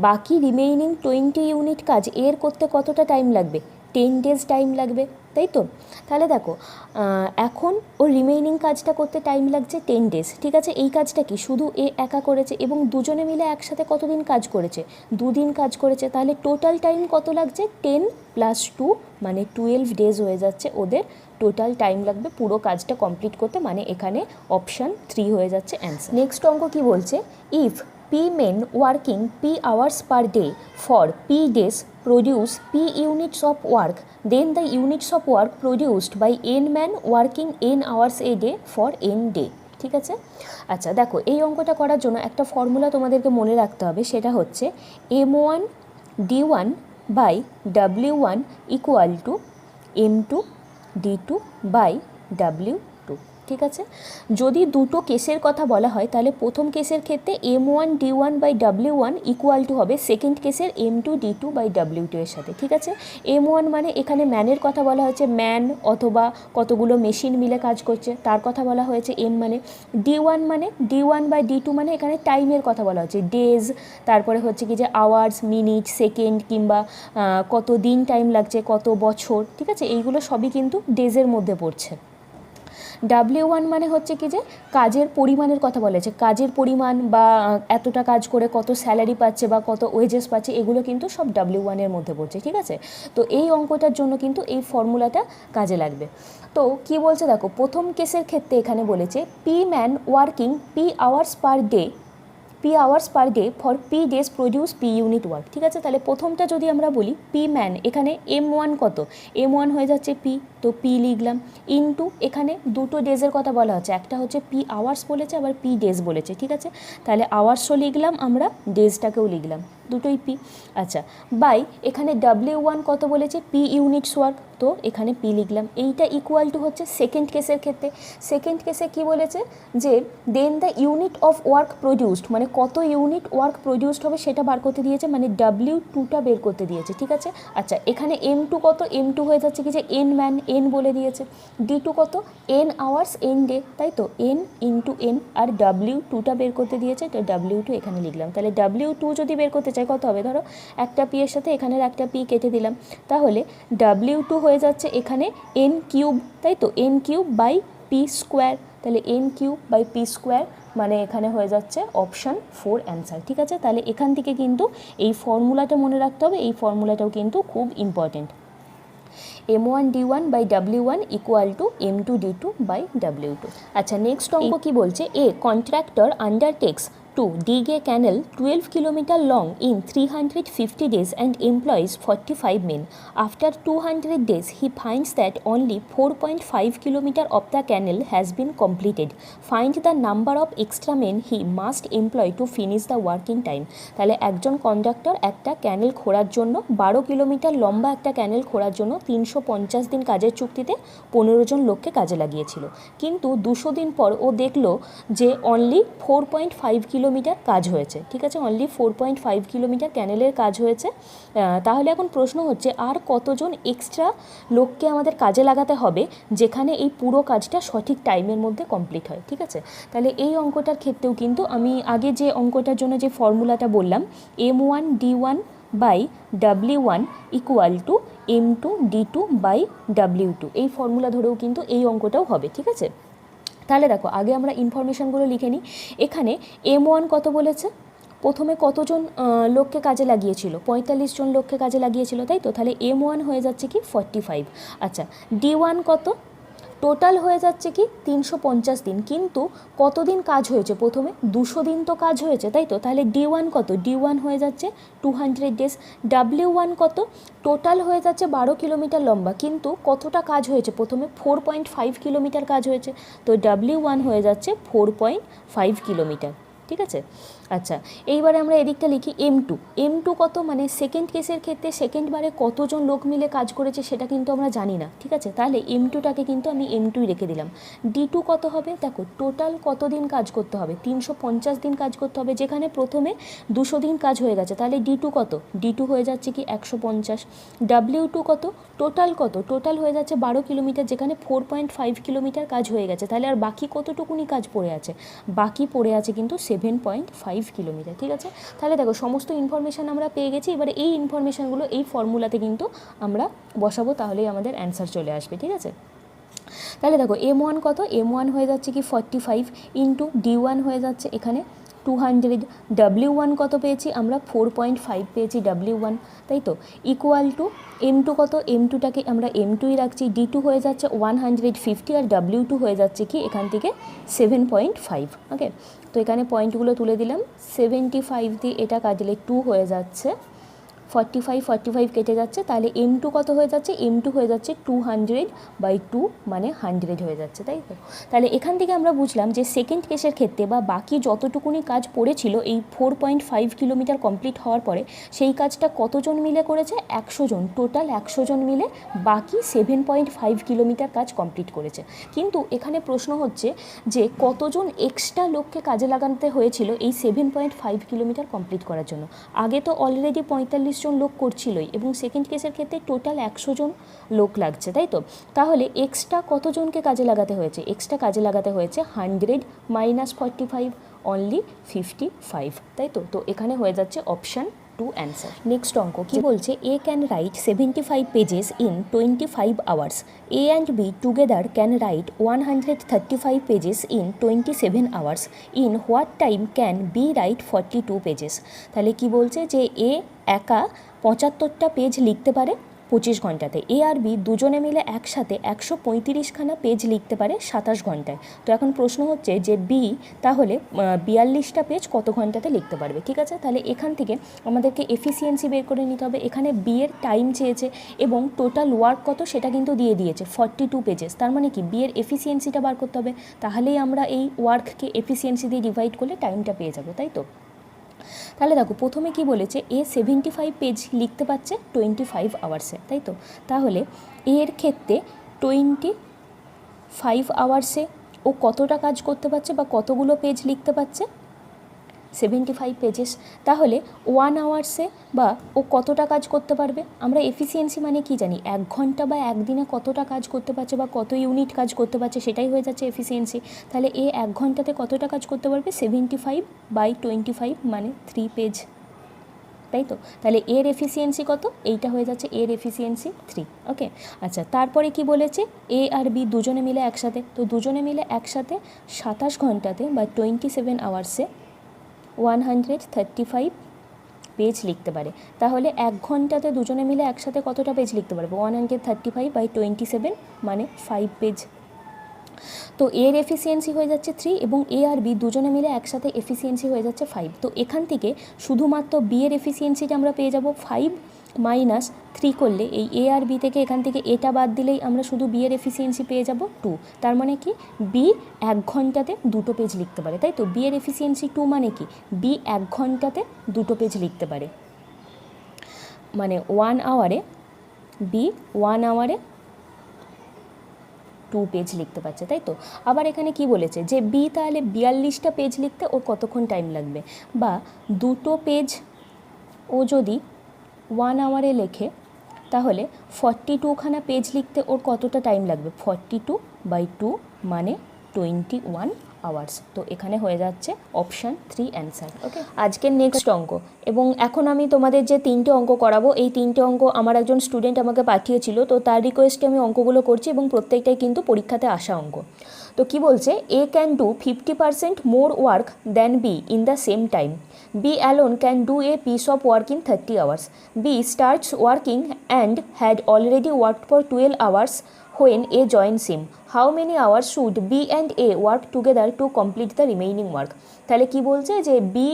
বাকি রিমেইনিং 20 ইউনিট কাজ এর করতে কতটা টাইম লাগবে, 10 ডেজ টাইম লাগবে, তাই তো। তাহলে দেখো এখন ওর রিমেইনিং কাজটা করতে টাইম লাগছে 10 ডেজ, ঠিক আছে। এই কাজটা কি শুধু এ একা করেছে এবং দুজনে মিলে একসাথে কতদিন কাজ করেছে, 2 দিন কাজ করেছে, তাহলে টোটাল টাইম কত লাগছে, 10 + 2 মানে 12 ডেজ হয়ে যাচ্ছে ওদের টোটাল টাইম লাগবে পুরো কাজটা কমপ্লিট করতে, মানে এখানে অপশান 3 হয়ে যাচ্ছে অ্যান্সার। নেক্সট অঙ্ক কি বলছে, if P men working P hours per day for P days produce P units of work, then the units of work produced by n man working n hours a day for n day, ঠিক আছে। আচ্ছা দেখো, এই অঙ্কটা করার জন্য একটা ফর্মুলা তোমাদেরকে মনে রাখতে হবে, সেটা হচ্ছে m1 d1 by w1 equal to m2 d2 by w2, ঠিক আছে। যদি দুটো কেসের কথা বলা হয় তাহলে প্রথম কেসের ক্ষেত্রে m1 d1 by w1 equal to হবে সেকেন্ড কেসের m2 d2 বাই w2 এর সাথে, ঠিক আছে। m1 মানে এখানে ম্যানের কথা বলা হয়েছে, ম্যান অথবা কতগুলো মেশিন মিলে কাজ করছে তার কথা বলা হয়েছে m মানে। d1 মানে d1 বাই d2 মানে এখানে টাইমের কথা বলা হচ্ছে, ডেজ, তারপরে হচ্ছে কি যে আওয়ার্স, মিনিট, সেকেন্ড, কিংবা কত দিন টাইম লাগছে, কত বছর, ঠিক আছে, এইগুলো সবই কিন্তু ডেজের মধ্যে পড়ছে। W1 মানে হচ্ছে কি যে কাজের পরিমাণের কথা বলেছে, কাজের পরিমাণ বা এতটা কাজ করে কত স্যালারি পাচ্ছে বা কত ওয়েজেস পাচ্ছে, এগুলো কিন্তু সব W1 এর মধ্যে পড়ছে, ঠিক আছে। তো এই অঙ্কটার জন্য কিন্তু এই ফর্মুলাটা কাজে লাগবে। তো কি বলছে দেখো, প্রথম কেসের ক্ষেত্রে এখানে বলেছে P man working P hours per day, P hours per day for P days produce P unit work, ঠিক আছে। তাহলে প্রথমটা যদি আমরা বলি P ম্যান, এখানে m1 কত, m1 হয়ে যাচ্ছে P, তো P লিখলাম, ইনটু এখানে দুটো ডেজের কথা বলা হচ্ছে, একটা হচ্ছে P আওয়ার্স বলেছে আবার P ডেজ বলেছে, ঠিক আছে। তাহলে আওয়ার্সও লিখলাম আমরা, ডেজটাকেও লিখলাম, দুটোই P। আচ্ছা, বাই এখানে W1 কত বলেছে, P ইউনিটস ওয়ার্ক, তো এখানে P লিখলাম। এইটা ইকুয়াল টু হচ্ছে সেকেন্ড কেসের ক্ষেত্রে, সেকেন্ড কেসে কি বলেছে যে then the unit of work produced, মানে কত ইউনিট ওয়ার্ক প্রডিউসড হবে সেটা বার করতে দিয়েছে, মানে W2টা বের করতে দিয়েছে, ঠিক আছে। আচ্ছা, এখানে M2 কত, M2 হয়ে যাচ্ছে কি যে n ম্যান, n বলে দিয়েছে, D2 কত, n আওয়ার্স n ডে, তাই তো, n ইন্টু n, আর W2টা বের করতে দিয়েছে, তো W2 এখানে লিখলাম। তাহলে W2 যদি বের করতে চাই কত হবে, ধরো একটা P এর সাথে এখানের একটা P কেটে দিলাম, তাহলে W2 হয়ে যাচ্ছে এখানে n কিউব, তাই তো, n cube by P square, তাহলে n cube by P square মানে এখানে হয়ে যাচ্ছে অপশান 4 অ্যান্সার, ঠিক আছে। তাহলে এখান থেকে কিন্তু এই ফর্মুলাটা মনে রাখতে হবে, এই ফর্মুলাটাও কিন্তু খুব important. m1 d1 by w1 equal to m2 d2 by w2। আচ্ছা, নেক্সট অঙ্ক কি বলছে, a contractor undertakes to dig a canal 12 km long in 350 days and employs 45 men. After 200 days, he finds that only 4.5 km of the canal has been completed. Find the number of extra men he must employ to finish the working time. তাহলে একজন কন্ডাক্টর একটা ক্যানেল খোঁড়ার জন্য 12 কিলোমিটার লম্বা একটা ক্যানেল খোঁড়ার জন্য 350 দিন কাজের চুক্তিতে 15 জন লোককে কাজে লাগিয়েছিল, কিন্তু 200 দিন পর ও দেখলো যে অনলি 4.5 কিলোমিটার কাজ হয়েছে, ঠিক আছে, অনলি 4.5 কিলোমিটার ক্যানেলের কাজ হয়েছে। তাহলে এখন প্রশ্ন হচ্ছে আর কতজন এক্সট্রা লোককে আমাদের কাজে লাগাতে হবে যেখানে এই পুরো কাজটা সঠিক টাইমের মধ্যে কমপ্লিট হয়, ঠিক আছে। তাহলে এই অঙ্কটার ক্ষেত্রেও কিন্তু আমি আগে যে অঙ্কটার জন্য যে ফর্মুলাটা বললাম m1 d1 by w1 equal to m2 d2 by w2, এই ফর্মুলা ধরেও কিন্তু এই অঙ্কটাও হবে, ঠিক আছে। তাহলে দেখো আগে আমরা ইনফরমেশানগুলো লিখে নিই। এখানে m1 কত বলেছে, প্রথমে কতজন লোককে কাজে লাগিয়েছিল, 45 জন লোককে কাজে লাগিয়েছিল, তাই তো। তাহলে m1 হয়ে যাচ্ছে কি 45। আচ্ছা, d1 কত, টোটাল হয়ে যাচ্ছে কি 350 দিন, কিন্তু কতদিন কাজ হয়েছে প্রথমে 200 দিন তো কাজ হয়েছে, তাই তো। তাহলে D1 কত, D1 হয়ে যাচ্ছে 200 ডেজ। W1 কত, টোটাল হয়ে যাচ্ছে 12 কিলোমিটার লম্বা, কিন্তু কতটা কাজ হয়েছে প্রথমে 4.5 কিলোমিটার কাজ হয়েছে, তো W1 হয়ে যাচ্ছে 4.5 কিলোমিটার, ঠিক আছে। আচ্ছা, এইবারে আমরা এদিকটা লিখি M2 কত, মানে সেকেন্ড কেসের ক্ষেত্রে সেকেন্ডবারে কতজন লোক মিলে কাজ করেছে সেটা কিন্তু আমরা জানি না, ঠিক আছে। তাহলে M2টাকে কিন্তু আমি M2ই রেখে দিলাম। D2 কত হবে, দেখো টোটাল কতদিন কাজ করতে হবে, 350 দিন কাজ করতে হবে, যেখানে প্রথমে 200 দিন কাজ হয়ে গেছে, তাহলে D2 কত, D2 হয়ে যাচ্ছে কি 150। W2 কত, টোটাল হয়ে যাচ্ছে 12 কিলোমিটার, যেখানে 4.5 কিলোমিটার কাজ হয়ে গেছে, তাহলে আর বাকি কতটুকুনি কাজ পড়ে আছে, বাকি পড়ে আছে কিন্তু 7.5 কিলোমিটার, ঠিক আছে। তাহলে দেখো সমস্ত ইনফরমেশান আমরা পেয়ে গেছি। এবারে এই ইনফরমেশানগুলো এই ফর্মুলাতে কিন্তু আমরা বসাবো, তাহলেই আমাদের অ্যান্সার চলে আসবে, ঠিক আছে। তাহলে দেখো M1 কত, M1 হয়ে যাচ্ছে কি 45 ইন্টু D1 হয়ে যাচ্ছে এখানে 200, W1 কত পেয়েছি আমরা 4.5 পেয়েছি W1, তাই তো, ইকুয়াল টু M2 কত, M2টাকে আমরা M2ই রাখছি, D2 হয়ে যাচ্ছে 150 আর W2 হয়ে যাচ্ছে কি এখান থেকে 7.5, ওকে। তো এখানে পয়েন্টগুলো তুলে দিলাম, 75 দিয়ে এটা কাটলে 2 হয়ে যাচ্ছে, 45 কেটে যাচ্ছে, তাহলে M2 কত হয়ে যাচ্ছে, M2 হয়ে যাচ্ছে 200/2 মানে 100 হয়ে যাচ্ছে, তাই তো। তাহলে এখান থেকে আমরা বুঝলাম যে সেকেন্ড কেসের ক্ষেত্রে বা বাকি যতটুকুনি কাজ পড়েছিল এই 4.5 কিলোমিটার কমপ্লিট হওয়ার পরে, সেই কাজটা কতজন মিলে করেছে, 100 জন, টোটাল 100 জন মিলে বাকি 7.5 কিলোমিটার কাজ কমপ্লিট করেছে। কিন্তু এখানে প্রশ্ন হচ্ছে যে কতজন এক্সট্রা লোককে কাজে লাগাতে হয়েছিল এই 7.5 কিলোমিটার কমপ্লিট করার জন্য। আগে তো অলরেডি 45 জন লোক করছিলই, এবং সেকেন্ড কেসের ক্ষেত্রে টোটাল 100 জন লোক লাগছে, তাই তো। তাহলে এক্সট্রা কতজনকে কাজে লাগাতে হয়েছে, এক্সট্রা কাজে লাগাতে হয়েছে 100 - 45 অনলি 55, তাই তো। তো এখানে হয়ে যাচ্ছে অপশান 2 অ্যান্সার। নেক্সট অঙ্ক কি বলছে, A can write 75 pages in 25 hours. A and B together can write 135 pages in 27 hours. In what time can B write 42 pages? তাহলে কি বলছে যে A একা 75টা পেজ লিখতে পারে 25 ঘন্টাতে, এ আর বি দুজনে মিলে একসাথে 135খানা পেজ লিখতে পারে 27 ঘন্টায়। তো এখন প্রশ্ন হচ্ছে যে বি তাহলে 42টা পেজ কত ঘন্টাতে লিখতে পারবে, ঠিক আছে। তাহলে এখান থেকে আমাদেরকে এফিসিয়েন্সি বের করে নিতে হবে। এখানে বি এর টাইম চেয়েছে এবং টোটাল ওয়ার্ক কত সেটা কিন্তু দিয়ে দিয়েছে 42 পেজেস, তার মানে কি বি এর এফিসিয়েন্সিটা বার করতে হবে, তাহলেই আমরা এই ওয়ার্ককে এফিসিয়েন্সি দিয়ে ডিভাইড করলে টাইমটা পেয়ে যাবো, তাই তো। তাহলে দেখো প্রথমে কি বলেছে, এ 75 পেজ লিখতে পারছে 25 আওয়ার্সে, তাই তো। তাহলে এর ক্ষেত্রে 25 আওয়ার্সে ও কতটা কাজ করতে পারছে বা কতগুলো পেজ লিখতে পারছে, 75 পেজেস। তাহলে 1 আওয়ার্সে বা ও কতটা কাজ করতে পারবে, আমরা এফিসিয়েন্সি মানে কি জানি, 1 ঘন্টা বা একদিনে কতটা কাজ করতে পারছে বা কত ইউনিট কাজ করতে পারছে সেটাই হয়ে যাচ্ছে এফিসিয়েন্সি। তাহলে এ 1 ঘন্টাতে কতটা কাজ করতে পারবে, 75/25 মানে 3 পেজ, তাই তো। তাহলে এর এফিসিয়েন্সি কত, এইটা হয়ে যাচ্ছে এর এফিসিয়েন্সি 3, ওকে। আচ্ছা, তারপরে কি বলেছে, এ আর বি দুজনে মিলে একসাথে, তো দুজনে মিলে একসাথে 27 ঘন্টাতে বা 27 আওয়ার্সে 135 পেজ লিখতে পারে। তাহলে 1 ঘন্টাতে দুজনে মিলে একসাথে কতটা পেজ লিখতে পারবে, 135/27 মানে 5 পেজ। তো এর এফিসিয়েন্সি হয়ে যাচ্ছে 3 এবং এ আর বি দুজনে মিলে একসাথে এফিসিয়েন্সি হয়ে যাচ্ছে 5। তো এখান থেকে শুধুমাত্র বি এর এফিসিয়েন্সিটা আমরা পেয়ে যাব 5 - 3 করলে, এই এ আর বি থেকে এখান থেকে এটা বাদ দিলেই আমরা শুধু বি এর এফিসিয়েন্সি পেয়ে যাব 2। তার মানে কি বি 1 ঘন্টাতে 2টো পেজ লিখতে পারে, তাই তো। বি এর এফিসিয়েন্সি 2 মানে কি, বি 1 ঘন্টাতে 2টো পেজ লিখতে পারে, মানে 1 আওয়ারে বি 1 আওয়ারে 2 পেজ লিখতে পারছে, তাই তো। আবার এখানে কি বলেছে যে বি তাহলে 42টা পেজ লিখতে ওর কতক্ষণ টাইম লাগবে, বা 2টো পেজ ও যদি 1 আওয়ারে লেখে তাহলে 42খানা পেজ লিখতে ওর কতটা টাইম লাগবে, 42/2 মানে 21 আওয়ার্স। তো এখানে হয়ে যাচ্ছে অপশান 3 অ্যান্সার, ওকে। আজকের নেক্সট অঙ্ক, এবং এখন আমি তোমাদের যে 3টে অঙ্ক করাবো, এই 3টে অঙ্ক আমার একজন স্টুডেন্ট আমাকে পাঠিয়েছিল, তো তার রিকোয়েস্টে আমি অঙ্কগুলো করছি এবং প্রত্যেকটাই কিন্তু পরীক্ষাতে আসা অঙ্ক। তো কি বলছে, A can do 50% more work than B in the same time. B alone can do a piece of work in 30 hours. B starts working and had already worked for 12 hours when A joins him, how many hours should B and A work together to complete the remaining work? তাহলে কি বলছে যে বি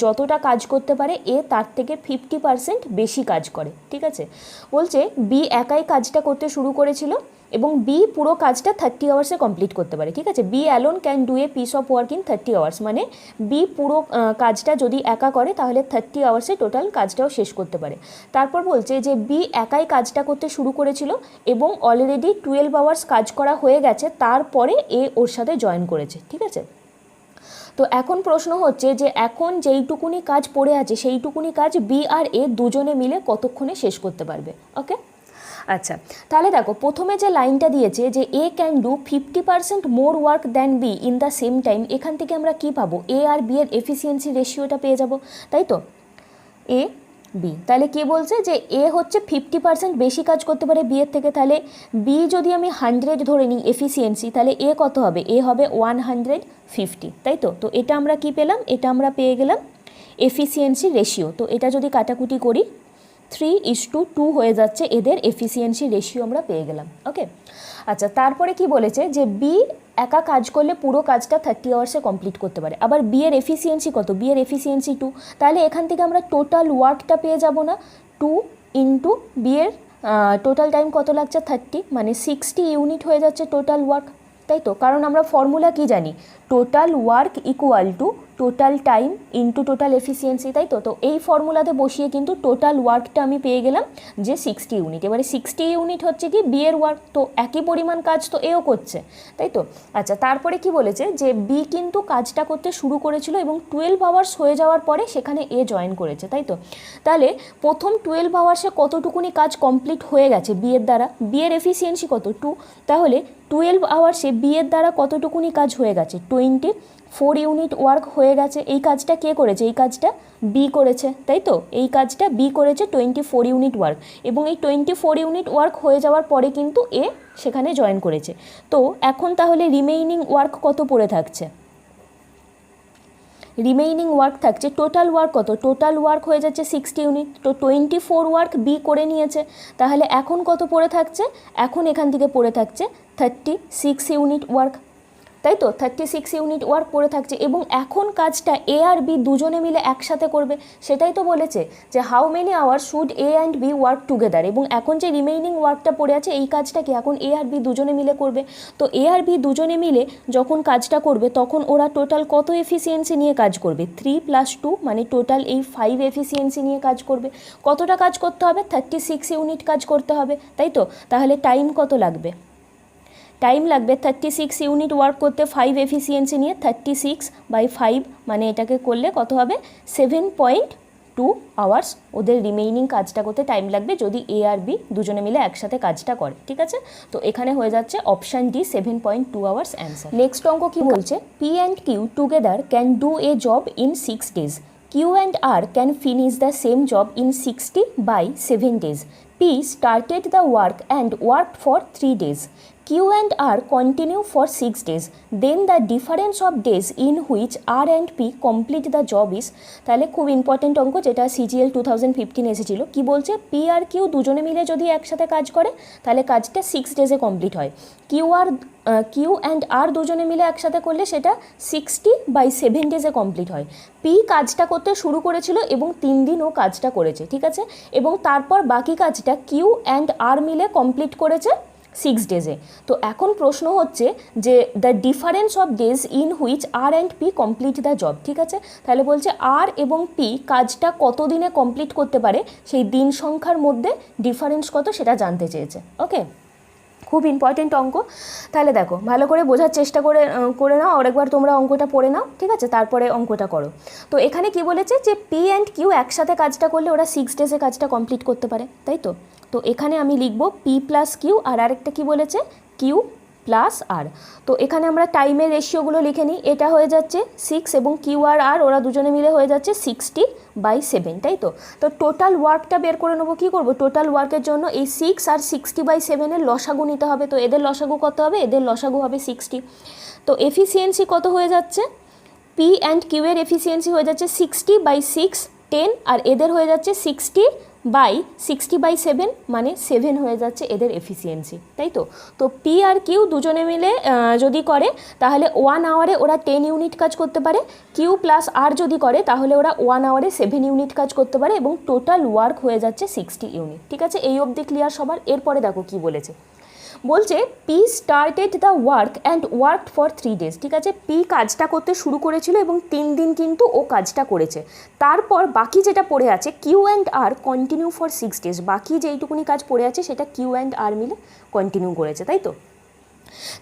যতটা কাজ করতে পারে এ তার থেকে 50% বেশি কাজ করে, ঠিক আছে। বলছে বি একাই কাজটা করতে শুরু করেছিল এবং বি পুরো কাজটা 30 আওয়ার্সে কমপ্লিট করতে পারে, ঠিক আছে। B alone can do a piece of work in 30 hours, মানে বি পুরো কাজটা যদি একা করে তাহলে 30 আওয়ার্সে টোটাল কাজটাও শেষ করতে পারে। তারপর বলছে যে বি একাই কাজটা করতে শুরু করেছিল এবং অলরেডি 12 আওয়ার্স কাজ করা হয়ে গেছে, তারপরে এ ওর সাথে জয়েন করেছে, ঠিক আছে। তো এখন প্রশ্ন হচ্ছে যে এখন যেইটুকুনি কাজ পড়ে আছে সেইটুকুনি কাজ বি আর এ দুজনে মিলে কতক্ষণে শেষ করতে পারবে, ওকে। আচ্ছা, তাহলে দেখো প্রথমে যে লাইনটা দিয়েছে যে A can do 50% more work than B in the same time, এখান থেকে আমরা কি পাবো, এ আর বি এর এফিসিয়েন্সি রেশিওটা পেয়ে যাব, তাই তো। এ বি, তাহলে কি বলছে যে এ হচ্ছে 50% বেশি কাজ করতে পারে বি এর থেকে, তাহলে বি যদি আমি 100 ধরে নিই এফিসিয়েন্সি, তাহলে এ কত হবে, এ হবে 150, তাই তো। তো এটা আমরা কি পেলাম, এটা আমরা পেয়ে গেলাম এফিসিয়েন্সি রেশিও। তো এটা যদি কাটাকুটি করি 3:2 হয়ে যাচ্ছে, এদের এফিসিয়েন্সি রেশিও আমরা পেয়ে গেলাম, ওকে। আচ্ছা, তারপরে কি বলেছে যে বি একা কাজ করলে পুরো কাজটা 30 আওয়ার্সে কমপ্লিট করতে পারে, আবার বি এর এফিসিয়েন্সি কত, বি এর এফিসিয়েন্সি 2, তাহলে এখান থেকে আমরা টোটাল ওয়ার্কটা পেয়ে যাব না, 2 ইন্টু বি এর টোটাল টাইম কত লাগছে 30, মানে 60 ইউনিট হয়ে যাচ্ছে টোটাল ওয়ার্ক, তাই তো। কারণ আমরা ফর্মুলা কি জানি, total work equal to total time into total efficiency, তাই তো। তো এই ফর্মুলাতে বসিয়ে কিন্তু টোটাল ওয়ার্কটা আমি পেয়ে গেলাম যে 60 ইউনিট। এবারে 60 ইউনিট হচ্ছে কি বি এর ওয়ার্ক, তো একই পরিমাণ কাজ তো এও করছে, তাই তো। আচ্ছা, তারপরে কি বলেছে যে বি কিন্তু কাজটা করতে শুরু করেছিল এবং 12 আওয়ার্স হয়ে যাওয়ার পরে সেখানে এ জয়েন করেছে, তাই তো। তাহলে প্রথম 12 আওয়ার্সে কতটুকুনি কাজ কমপ্লিট হয়ে গেছে বি এর দ্বারা, বি এর এফিসিয়েন্সি কত 2, তাহলে 12 আওয়ার্সে বি এর দ্বারা কতটুকুনি কাজ হয়ে গেছে 24 ইউনিট ওয়ার্ক হয়ে গেছে। এই কাজটা কে করেছে, এই কাজটা বি করেছে, তাই তো। এই কাজটা বি করেছে 24 ইউনিট ওয়ার্ক, এবং এই 24 ইউনিট ওয়ার্ক হয়ে যাওয়ার পরে কিন্তু এ সেখানে জয়েন করেছে। তো এখন তাহলে রিমেইনিং ওয়ার্ক কত পড়ে থাকছে, রিমেইনিং ওয়ার্ক থাকছে টোটাল ওয়ার্ক কত, টোটাল ওয়ার্ক হয়ে যাচ্ছে 60 ইউনিট, তো 24 ওয়ার্ক বি করে নিয়েছে, তাহলে এখন কত পড়ে থাকছে, এখন এখান থেকে পড়ে থাকছে 36 ইউনিট ওয়ার্ক, তাই তো। 36 ইউনিট ওয়ার্ক পড়ে থাকছে এবং এখন কাজটা এ আর বি দুজনে মিলে একসাথে করবে, সেটাই তো বলেছে যে how many hour should A and B work together, এবং এখন যে রিমেইনিং ওয়ার্কটা পড়ে আছে এই কাজটাকে এখন এ আর বি দুজনে মিলে করবে। তো এ আর বি দুজনে মিলে যখন কাজটা করবে তখন ওরা টোটাল কত এফিসিয়েন্সি নিয়ে কাজ করবে, 3 + 2 মানে টোটাল এই 5 এফিসিয়েন্সি নিয়ে কাজ করবে। কতটা কাজ করতে হবে, 36 ইউনিট কাজ করতে হবে, তাই তো। তাহলে টাইম কত লাগবে, টাইম লাগবে 36 ইউনিট ওয়ার্ক করতে 5 এফিসিয়েন্সি নিয়ে, 36/5 মানে এটাকে করলে কত হবে 7.2 আওয়ার্স ওদের রিমেইনিং কাজটা করতে টাইম লাগবে যদি এ আর বি দুজনে মিলে একসাথে কাজটা করে, ঠিক আছে। তো এখানে হয়ে যাচ্ছে option D 7.2 hours answer. Next অঙ্ক কি বলছে, P and Q together can do a job in 6 days, Q and R can finish the same job in 60/7 days. P started the work and worked for 3 days. Q and R continue for 6 days. Then the difference of days in which R and P complete the job is, তাহলে খুব ইম্পর্টেন্ট অঙ্ক যেটা CGL 2015 এসেছিল। কি বলছে, পি আর কিউ দুজনে মিলে যদি একসাথে কাজ করে তাহলে কাজটা 6 ডেজে কমপ্লিট হয়। কিউ অ্যান্ড আর দুজনে মিলে একসাথে করলে সেটা 60/7 ডেজে কমপ্লিট হয়। পি কাজটা করতে শুরু করেছিল এবং 3 দিন ও কাজটা করেছে, ঠিক আছে। এবং তারপর বাকি কাজটা কিউ অ্যান্ড আর মিলে কমপ্লিট করেছে 6 ডেজে। তো এখন প্রশ্ন হচ্ছে যে the difference of days in which are and P complete the job, ঠিক আছে। তাহলে বলছে আর এবং পি কাজটা কত দিনে কমপ্লিট করতে পারে, সেই দিন সংখ্যার মধ্যে ডিফারেন্স কত সেটা জানতে চেয়েছে, ওকে। খুব ইম্পর্টেন্ট অঙ্ক। তাহলে দেখো ভালো করে বোঝার চেষ্টা করে নাও, আরেকবার তোমরা অঙ্কটা পড়ে নাও, ঠিক আছে, তারপরে অঙ্কটা করো। তো এখানে কি বলেছে যে পি অ্যান্ড কিউ একসাথে কাজটা করলে ওরা 6 ডেজে কাজটা কমপ্লিট করতে পারে, তাই তো। তো এখানে আমি লিখব পি প্লাস কিউ, আর আরেকটা কি বলেছে কিউ প্লাস আর। তো এখানে আমরা টাইমের রেশিওগুলো লিখে নিই, এটা হয়ে যাচ্ছে 6 এবং কিউ আর আর ওরা দুজনে মিলে হয়ে যাচ্ছে 60/7, তাই তো। তো টোটাল ওয়ার্কটা বের করে নেবো, কী করবো, টোটাল ওয়ার্কের জন্য এই 6 আর 60/7 এর লসাগু নিতে হবে। তো এদের লসাগু কত হবে, এদের লসাগু হবে 60। তো এফিসিয়েন্সি কত হয়ে যাচ্ছে, পি অ্যান্ড কিউ এর এফিসিয়েন্সি হয়ে যাচ্ছে 60/6 10, আর এদের হয়ে যাচ্ছে বাই 60/7 মানে 7 হয়ে যাচ্ছে এদের এফিসিয়েন্সি, তাই তো। তো পি আর কিউ দুজনে মিলে যদি করে তাহলে 1 আওয়ারে ওরা 10 ইউনিট কাজ করতে পারে, কিউ প্লাস আর যদি করে তাহলে ওরা 1 আওয়ারে 7 ইউনিট কাজ করতে পারে এবং টোটাল ওয়ার্ক হয়ে যাচ্ছে 60 ইউনিট। ঠিক আছে, এই অবধি ক্লিয়ার সবার? এরপরে দেখো কি বলেছে, বলছে P started the work and work for 3 days। ঠিক আছে, পি কাজটা করতে শুরু করেছিল এবং 3 দিন কিন্তু ও কাজটা করেছে। তারপর বাকি যেটা পড়ে আছে Q and R continue for 6 days, বাকি যেইটুকুনি কাজ পড়ে আছে সেটা কিউ অ্যান্ড আর মিলে কন্টিনিউ করেছে, তাই তো।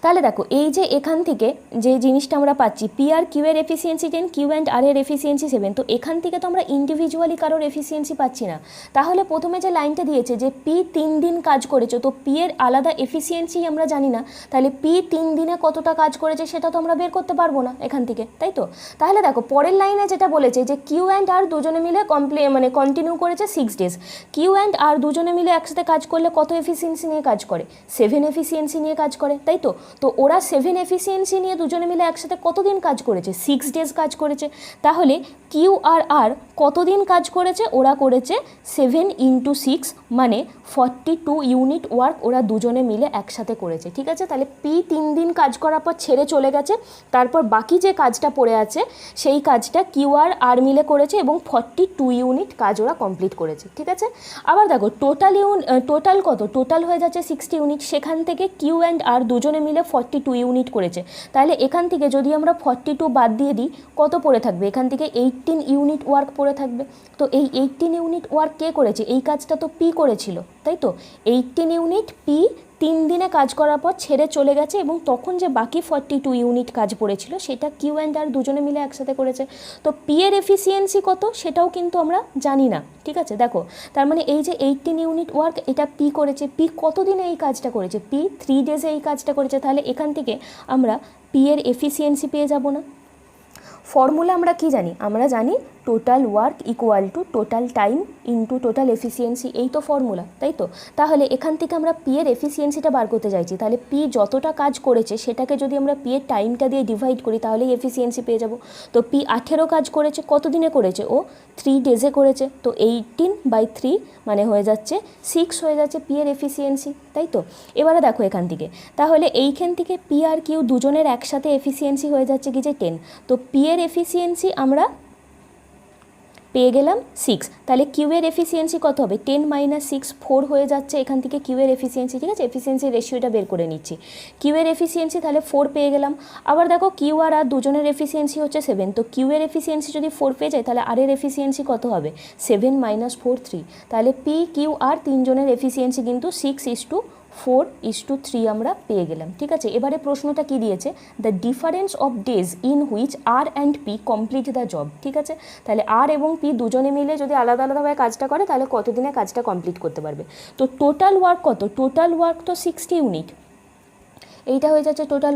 তাহলে দেখো এই যে এখান থেকে যে জিনিসটা আমরা পাচ্ছি পি আর কিউ এর এফিসিয়েন্সি 10, কিউ অ্যান্ড আর এর এফিসিয়েন্সি 7, তো এখান থেকে তো আমরা ইন্ডিভিজুয়ালি কারোর এফিসিয়েন্সি পাচ্ছি না। তাহলে প্রথমে যে লাইনটা দিয়েছে যে পি 3 দিন কাজ করেছে, তো পি এর আলাদা এফিসিয়েন্সি আমরা জানি না, তাহলে পি 3 দিনে কতটা কাজ করেছে সেটা তো আমরা বের করতে পারবো না এখান থেকে, তাই তো। তাহলে দেখো পরের লাইনে যেটা বলেছে যে কিউ অ্যান্ড আর দুজনে মিলে কন্টিনিউ করেছে 6 days, কিউ অ্যান্ড আর দুজনে মিলে একসাথে কাজ করলে কত এফিসিয়েন্সি নিয়ে কাজ করে? 7 এফিসিয়েন্সি নিয়ে কাজ করে, তাই তো। তো ওরা 7 এফিসিয়েন্সি নিয়ে দুজনে মিলে একসাথে কতদিন কাজ করেছে? 6 days কাজ করেছে। তাহলে কিউ আর আর কতদিন কাজ করেছে? ওরা করেছে 7 × 6 মানে 42 ইউনিট ওয়ার্ক ওরা দুজনে মিলে একসাথে করেছে। ঠিক আছে, তাহলে পি 3 দিন কাজ করার পর ছেড়ে চলে গেছে, তারপর বাকি যে কাজটা পড়ে আছে সেই কাজটা কিউ আর আর মিলে করেছে এবং 42 ইউনিট কাজ ওরা কমপ্লিট করেছে। ঠিক আছে, আবার দেখো টোটাল কত? টোটাল হয়ে যাচ্ছে 60 ইউনিট, সেখান থেকে কিউ অ্যান্ড আর দুজনে মিলে 42 ইউনিট করেছে। তাহলে এখান থেকে যদি আমরা 42 বাদ দিয়ে দিই কত পড়ে থাকবে? এখান থেকে 18 ইউনিট ওয়ার্ক পড়ে থাকবে। তো এই 18 ইউনিট ওয়ার্ক কে করেছে? এই কাজটা তো পি করেছিল, তাই তো। 18 ইউনিট পি 3 দিনে কাজ করার পর ছেড়ে চলে গেছে এবং তখন যে বাকি 42 ইউনিট কাজ পড়েছিল সেটা কিউ অ্যান্ড আর দুজনে মিলে একসাথে করেছে। তো পি এর এফিসিয়েন্সি কত সেটাও কিন্তু আমরা জানি না। ঠিক আছে, দেখো তার মানে এই যে 18 ইউনিট ওয়ার্ক এটা পি করেছে, পি কত দিনে এই কাজটা করেছে? পি 3 days এই কাজটা করেছে। তাহলে এখান থেকে আমরা পি এর এফিসিয়েন্সি পেয়ে যাব না? ফর্মুলা আমরা কি জানি? আমরা জানি total work equal to total time into total efficiency, এই তো ফর্মুলা, তাই তো। তাহলে এখান থেকে আমরা পি এর এফিসিয়েন্সিটা বার করতে চাইছি, তাহলে পি যতটা কাজ করেছে সেটাকে যদি আমরা পি এর টাইমটা দিয়ে ডিভাইড করি তাহলেই এফিসিয়েন্সি পেয়ে যাব। তো পি 18 কাজ করেছে, কত দিনে করেছে? ও 3 days করেছে। তো 18/3 মানে হয়ে যাচ্ছে 6 হয়ে যাচ্ছে পি এর এফিসিয়েন্সি, তাই তো। এবারে দেখো এখান থেকে, তাহলে এইখান থেকে পি আর কিউ দুজনের একসাথে এফিসিয়েন্সি হয়ে যাচ্ছে কি যে 10, তো পি এর এফিসিয়েন্সি আমরা পেয়ে গেলাম 6। তাহলে কিউ এর এফিসিয়েন্সি কত হবে? 10 - 6 4 হয়ে যাচ্ছে এখান থেকে কিউ এর এফিসিয়েন্সি। ঠিক আছে, এফিসিয়েন্সি রেশিওটা বের করে নিচ্ছি। কিউ এর এফিসিয়েন্সি তাহলে 4 পেয়ে গেলাম। আবার দেখো কিউ আর আর দুজনের এফিসিয়েন্সি হচ্ছে 7, তো কিউ এর এফিসিয়েন্সি যদি 4 পেয়ে যায় তাহলে আর এর এফিসিয়েন্সি কত হবে? 7 - 4 3। তাহলে পি কিউ আর তিনজনের এফিসিয়েন্সি কিন্তু 6:4:3 আমরা পেয়ে গেলাম। ঠিক আছে, এবারে প্রশ্নটা কি দিয়েছে? The difference of days in which are and P complete the job. ঠিক আছে, তাহলে আর এবং পি দুজনে মিলে যদি আলাদা আলাদাভাবে কাজটা করে তাহলে কতদিনে কাজটা কমপ্লিট করতে পারবে? তো টোটাল ওয়ার্ক কত? টোটাল ওয়ার্ক তো 60 ইউনিট, এইটা হয়ে যাচ্ছে টোটাল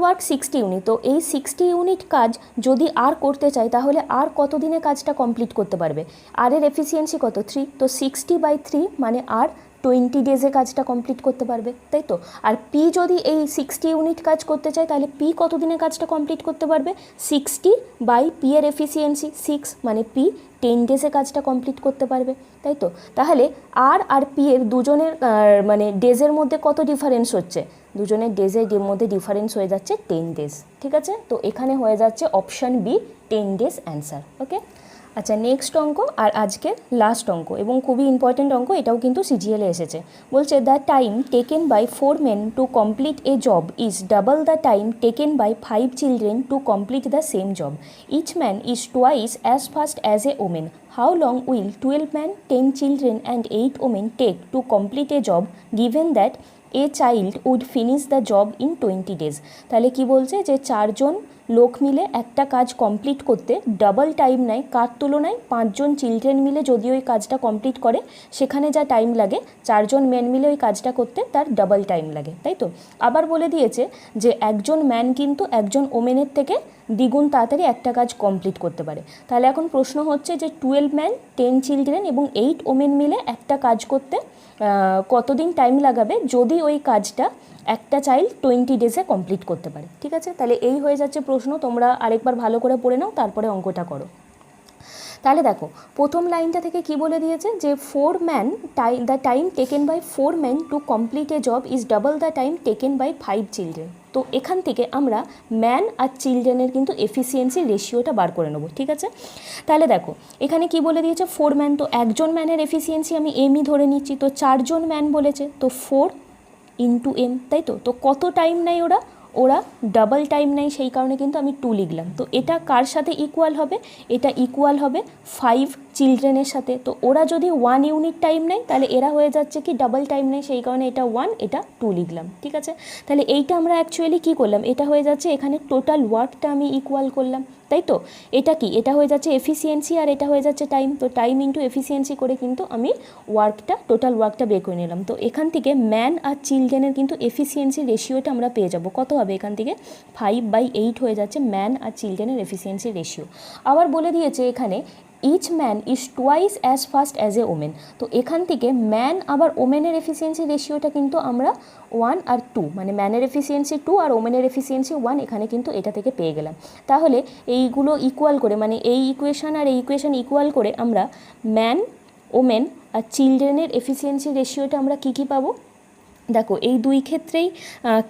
ওয়ার্ক 60 ইউনিট। তো এই 60 ইউনিট কাজ যদি আর করতে চাই তাহলে আর কত দিনে কাজটা কমপ্লিট করতে পারবে? আর এর এফিসিয়েন্সি কত? 3, তো 60/3 মানে আর 20 days কাজটা কমপ্লিট করতে পারবে, তাই তো। আর পি যদি এই 60 ইউনিট কাজ করতে চায় তাহলে পি কত দিনে কাজটা কমপ্লিট করতে পারবে? 60/পি এর এফিসিয়েন্সি 6 মানে পি 10 days কাজটা কমপ্লিট করতে পারবে, তাই তো। তাহলে আর পি এর দুজনের মানে ডেজের মধ্যে কত ডিফারেন্স হচ্ছে? দুজনের ডেজের মধ্যে ডিফারেন্স হয়ে যাচ্ছে 10 days। ঠিক আছে, তো এখানে হয়ে যাচ্ছে অপশান বি 10 days অ্যান্সার। ওকে, আচ্ছা নেক্সট অঙ্ক আর আজকের লাস্ট অঙ্ক এবং খুবই ইম্পর্টেন্ট অঙ্ক, এটাও কিন্তু সিজিএলে এসেছে। বলছে the time taken by 4 men to complete a job is double the time taken by 5 children to complete the same job. Each man is twice as fast as a women. How long will 12 men, 10 children and 8 women take to complete a job given that a child would finish the job in 20 days। তাহলে কি বলছে যে 4 জন লোক মিলে একটা কাজ কমপ্লিট করতে ডাবল টাইম নেয়, কার তুলনায় 5 জন চিলড্রেন মিলে যদি ওই কাজটা কমপ্লিট করে সেখানে যা টাইম লাগে 4 জন ম্যান মিলে ওই কাজটা করতে তার ডাবল টাইম লাগে, তাই তো। আবার বলে দিয়েছে যে একজন ম্যান কিন্তু একজন ওমেনের থেকে দ্বিগুণ তাড়াতাড়ি একটা কাজ কমপ্লিট করতে পারে। তাহলে এখন প্রশ্ন হচ্ছে যে 12 ম্যান, 10 চিলড্রেন এবং 8 ওমেন মিলে একটা কাজ করতে কতদিন টাইম লাগাবে যদি ওই কাজটা একটা চাইল্ড 20 days কমপ্লিট করতে পারে। ঠিক আছে, তাহলে এই হয়ে যাচ্ছে প্রশ্ন। তোমরা আরেকবার ভালো করে পড়ে নাও, তারপরে অঙ্কটা করো। তাহলে দেখো প্রথম লাইনটা থেকে কি বলে দিয়েছে যে 4 man the time taken by 4 man to complete a job is double the time taken by 5 children. তো এখান থেকে আমরা ম্যান আর চিলড্রেনের কিন্তু এফিসিয়েন্সি রেশিওটা বার করে নেবো, ঠিক আছে। তাহলে দেখো এখানে কি বলে দিয়েছে 4 ম্যান, তো একজন ম্যানের এফিসিয়েন্সি আমি এমই ধরে নিচ্ছি, তো 4 জন ম্যান বলেছে তো 4 ইন্টু এম, তাই তো। তো কত টাইম নেয় ওরা, ওরা ডাবল টাইম নেয়, সেই কারণে কিন্তু আমি 2 লিখলাম। তো এটা কার সাথে ইকুয়াল হবে, এটা ইকুয়াল হবে 5 চিলড্রেনের সাথে। তো ওরা যদি 1 ইউনিট টাইম নেয় তাহলে এরা হয়ে যাচ্ছে কি ডাবল টাইম নেয়, সেই কারণে এটা 1 এটা 2 লিখলাম, ঠিক আছে। তাহলে এইটা আমরা অ্যাকচুয়ালি কী করলাম, এটা হয়ে যাচ্ছে এখানে টোটাল ওয়ার্কটা আমি ইকুয়াল করলাম, তাই তো। এটা কি, এটা হয়ে যাচ্ছে এফিসিয়েন্সি আর এটা হয়ে যাচ্ছে টাইম, তো টাইম ইন্টু এফিসিয়েন্সি করে কিন্তু আমি ওয়ার্কটা টোটাল ওয়ার্কটা বের করে নিলাম। তো এখান থেকে ম্যান আর চিলড্রেনের কিন্তু এফিসিয়েন্সি রেশিওটা আমরা পেয়ে যাব, কত হবে এখান থেকে 5/8 হয়ে যাচ্ছে ম্যান আর চিলড্রেনের এফিসিয়েন্সি রেশিও। আবার বলে দিয়েছে এখানে each man is twice as fast as a women. তো এখান থেকে ম্যান আবার ওমেনের এফিসিয়েন্সি রেশিওটা কিন্তু আমরা 1 আর 2, মানে ম্যানের এফিসিয়েন্সি 2 আর ওমেনের এফিসিয়েন্সি 1 এখানে কিন্তু এটা থেকে পেয়ে গেলাম। তাহলে এইগুলো ইকুয়াল করে, মানে এই ইকুয়েশন আর এই ইকুয়েশন ইকুয়াল করে আমরা ম্যান, ওমেন আর চিলড্রেনের এফিসিয়েন্সি রেশিওটা আমরা কী পাবো। দেখো এই দুই ক্ষেত্রেই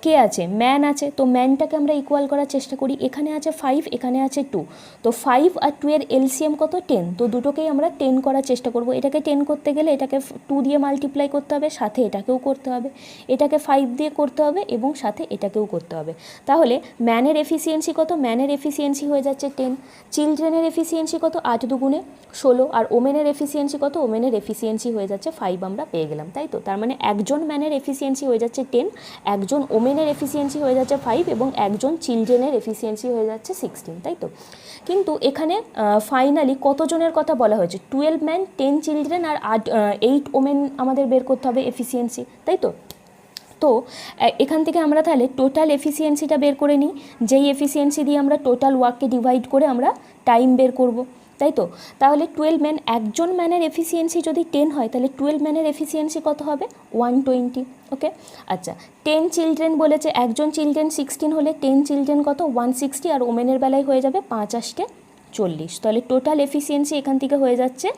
কে আছে, ম্যান আছে, তো ম্যানটাকে আমরা ইকুয়াল করার চেষ্টা করি। এখানে আছে 5, এখানে আছে 2, তো 5 আর 2 এর এলসিএম কত 10, তো দুটোকেই আমরা 10 করার চেষ্টা করব। এটাকে 10 করতে গেলে এটাকে 2 দিয়ে মাল্টিপ্লাই করতে হবে, সাথে এটাকেও করতে হবে, এটাকে 5 দিয়ে করতে হবে এবং সাথে এটাকেও করতে হবে। তাহলে ম্যানের এফিসিয়েন্সি কত, ম্যানের এফিসিয়েন্সি হয়ে যাচ্ছে 10, চিলড্রেনের এফিসিয়েন্সি কত 8 দুগুণে 16, আর ওমেনের এফিসিয়েন্সি কত, ওমেনের এফিসিয়েন্সি হয়ে যাচ্ছে 5 আমরা পেয়ে গেলাম, তাই তো। তার মানে একজন ম্যানের এফিসিয়েন্সি হয়ে যাচ্ছে 10, একজন ওমেনের এফিসিয়েন্সি হয়ে যাচ্ছে 5 এবং একজন চিলড্রেনের এফিসিয়েন্সি হয়ে যাচ্ছে 16, তাই তো। কিন্তু এখানে ফাইনালি কতজনের কথা বলা হয়েছে, 12 ম্যান 10 চিলড্রেন আর 8 ওমেন আমাদের বের করতে হবে এফিসিয়েন্সি, তাই তো। তো এখান থেকে আমরা তাহলে টোটাল এফিসিয়েন্সিটা বের করে নিই, যেই এফিসিয়েন্সি দিয়ে আমরা টোটাল ওয়ার্ককে ডিভাইড করে আমরা টাইম বের করব, তাই তো। তাহলে 12 ম্যান, একজন ম্যানের এফিসিয়েন্সি যদি 10 হয় তাহলে 12 ম্যানের এফিসিয়েন্সি কত হবে 120, ওকে। আচ্ছা 10 চিলড্রেন বলেছে, একজন চিলড্রেন 16 হলে 10 চিলড্রেন কত 160, আর ওমেনের বেলায় হয়ে যাবে 5 8 40, তাহলে টোটাল এফিসিয়েন্সি এখান থেকে হয়ে যাচ্ছে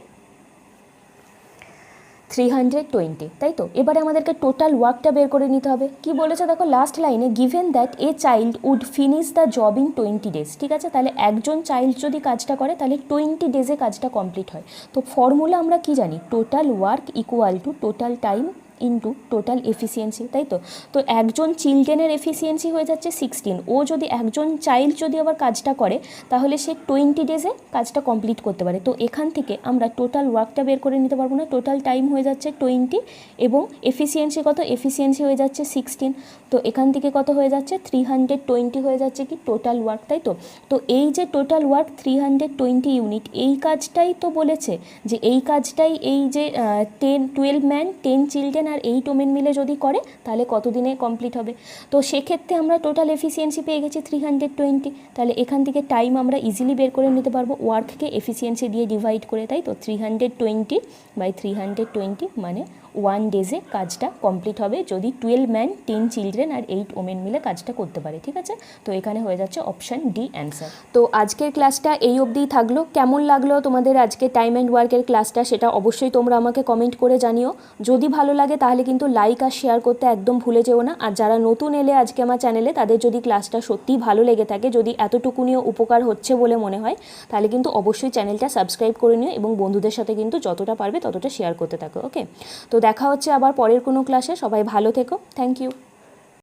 320, তাই তো। এবারে আমাদেরকে টোটাল ওয়ার্কটা বের করে নিতে হবে। কি বলেছে দেখো লাস্ট লাইনে, given that a child would finish the job in 20 days, ঠিক আছে। তাহলে একজন চাইল্ড যদি কাজটা করে তাহলে 20 ডেজে কাজটা কমপ্লিট হয়। তো ফর্মুলা আমরা কি জানি, total work equal to total time into total efficiency, তাই তো। তো একজন চিলড্রেনের এফিসিয়েন্সি হয়ে যাচ্ছে 16, ও যদি একজন চাইল্ড যদি আবার কাজটা করে তাহলে সে 20 ডেজে কাজটা কমপ্লিট করতে পারে। তো এখান থেকে আমরা টোটাল ওয়ার্কটা বের করে নিতে পারবো না, টোটাল টাইম হয়ে যাচ্ছে 20 এবং এফিসিয়েন্সি কত, এফিসিয়েন্সি হয়ে যাচ্ছে 16, তো এখান থেকে কত হয়ে যাচ্ছে 320 হয়ে যাচ্ছে কি টোটাল ওয়ার্ক, তাই তো। তো এই যে টোটাল ওয়ার্ক 320 ইউনিট, এই কাজটাই তো বলেছে যে এই কাজটাই এই যে 12 ম্যান 10 চিলড্রেন আর 8 ওমেন মিলে যদি করে তাহলে কত দিনে কমপ্লিট হবে। তো সেক্ষেত্রে আমরা টোটাল এফিসিয়েন্সি পেয়ে গেছি 320, তাহলে এখান থেকে টাইম আমরা ইজিলি বের করে নিতে পারবো ওয়ার্ককে এফিসিয়েন্সি দিয়ে ডিভাইড করে, তাই তো। 320/320 মানে 1 ডেজে কাজটা কমপ্লিট হবে যদি 12 ম্যান 10 চিলড্রেন আর 8 ওমেন মিলে কাজটা করতে পারে, ঠিক আছে। তো এখানে হয়ে যাচ্ছে অপশান ডি অ্যান্সার। তো আজকের ক্লাসটা এই অবধিই থাকলো। কেমন লাগলো তোমাদের আজকে টাইম অ্যান্ড ওয়ার্কের ক্লাসটা সেটা অবশ্যই তোমরা আমাকে কমেন্ট করে জানিও। যদি ভালো লাগে তাহলে কিন্তু লাইক আর শেয়ার করতে একদম ভুলে যেও না। আর যারা নতুন এলে আজকে আমার চ্যানেলে, তাদের যদি ক্লাসটা সত্যিই ভালো লেগে থাকে, যদি এতটুকুনিও উপকার হচ্ছে বলে মনে হয়, তাহলে কিন্তু অবশ্যই চ্যানেলটা সাবস্ক্রাইব করে নিও এবং বন্ধুদের সাথে কিন্তু যতটা পারবে ততটা শেয়ার করতে থাকো, ওকে। তো দেখা হচ্ছে আবার পরের কোনো ক্লাসে, সবাই ভালো থেকো, থ্যাংক ইউ।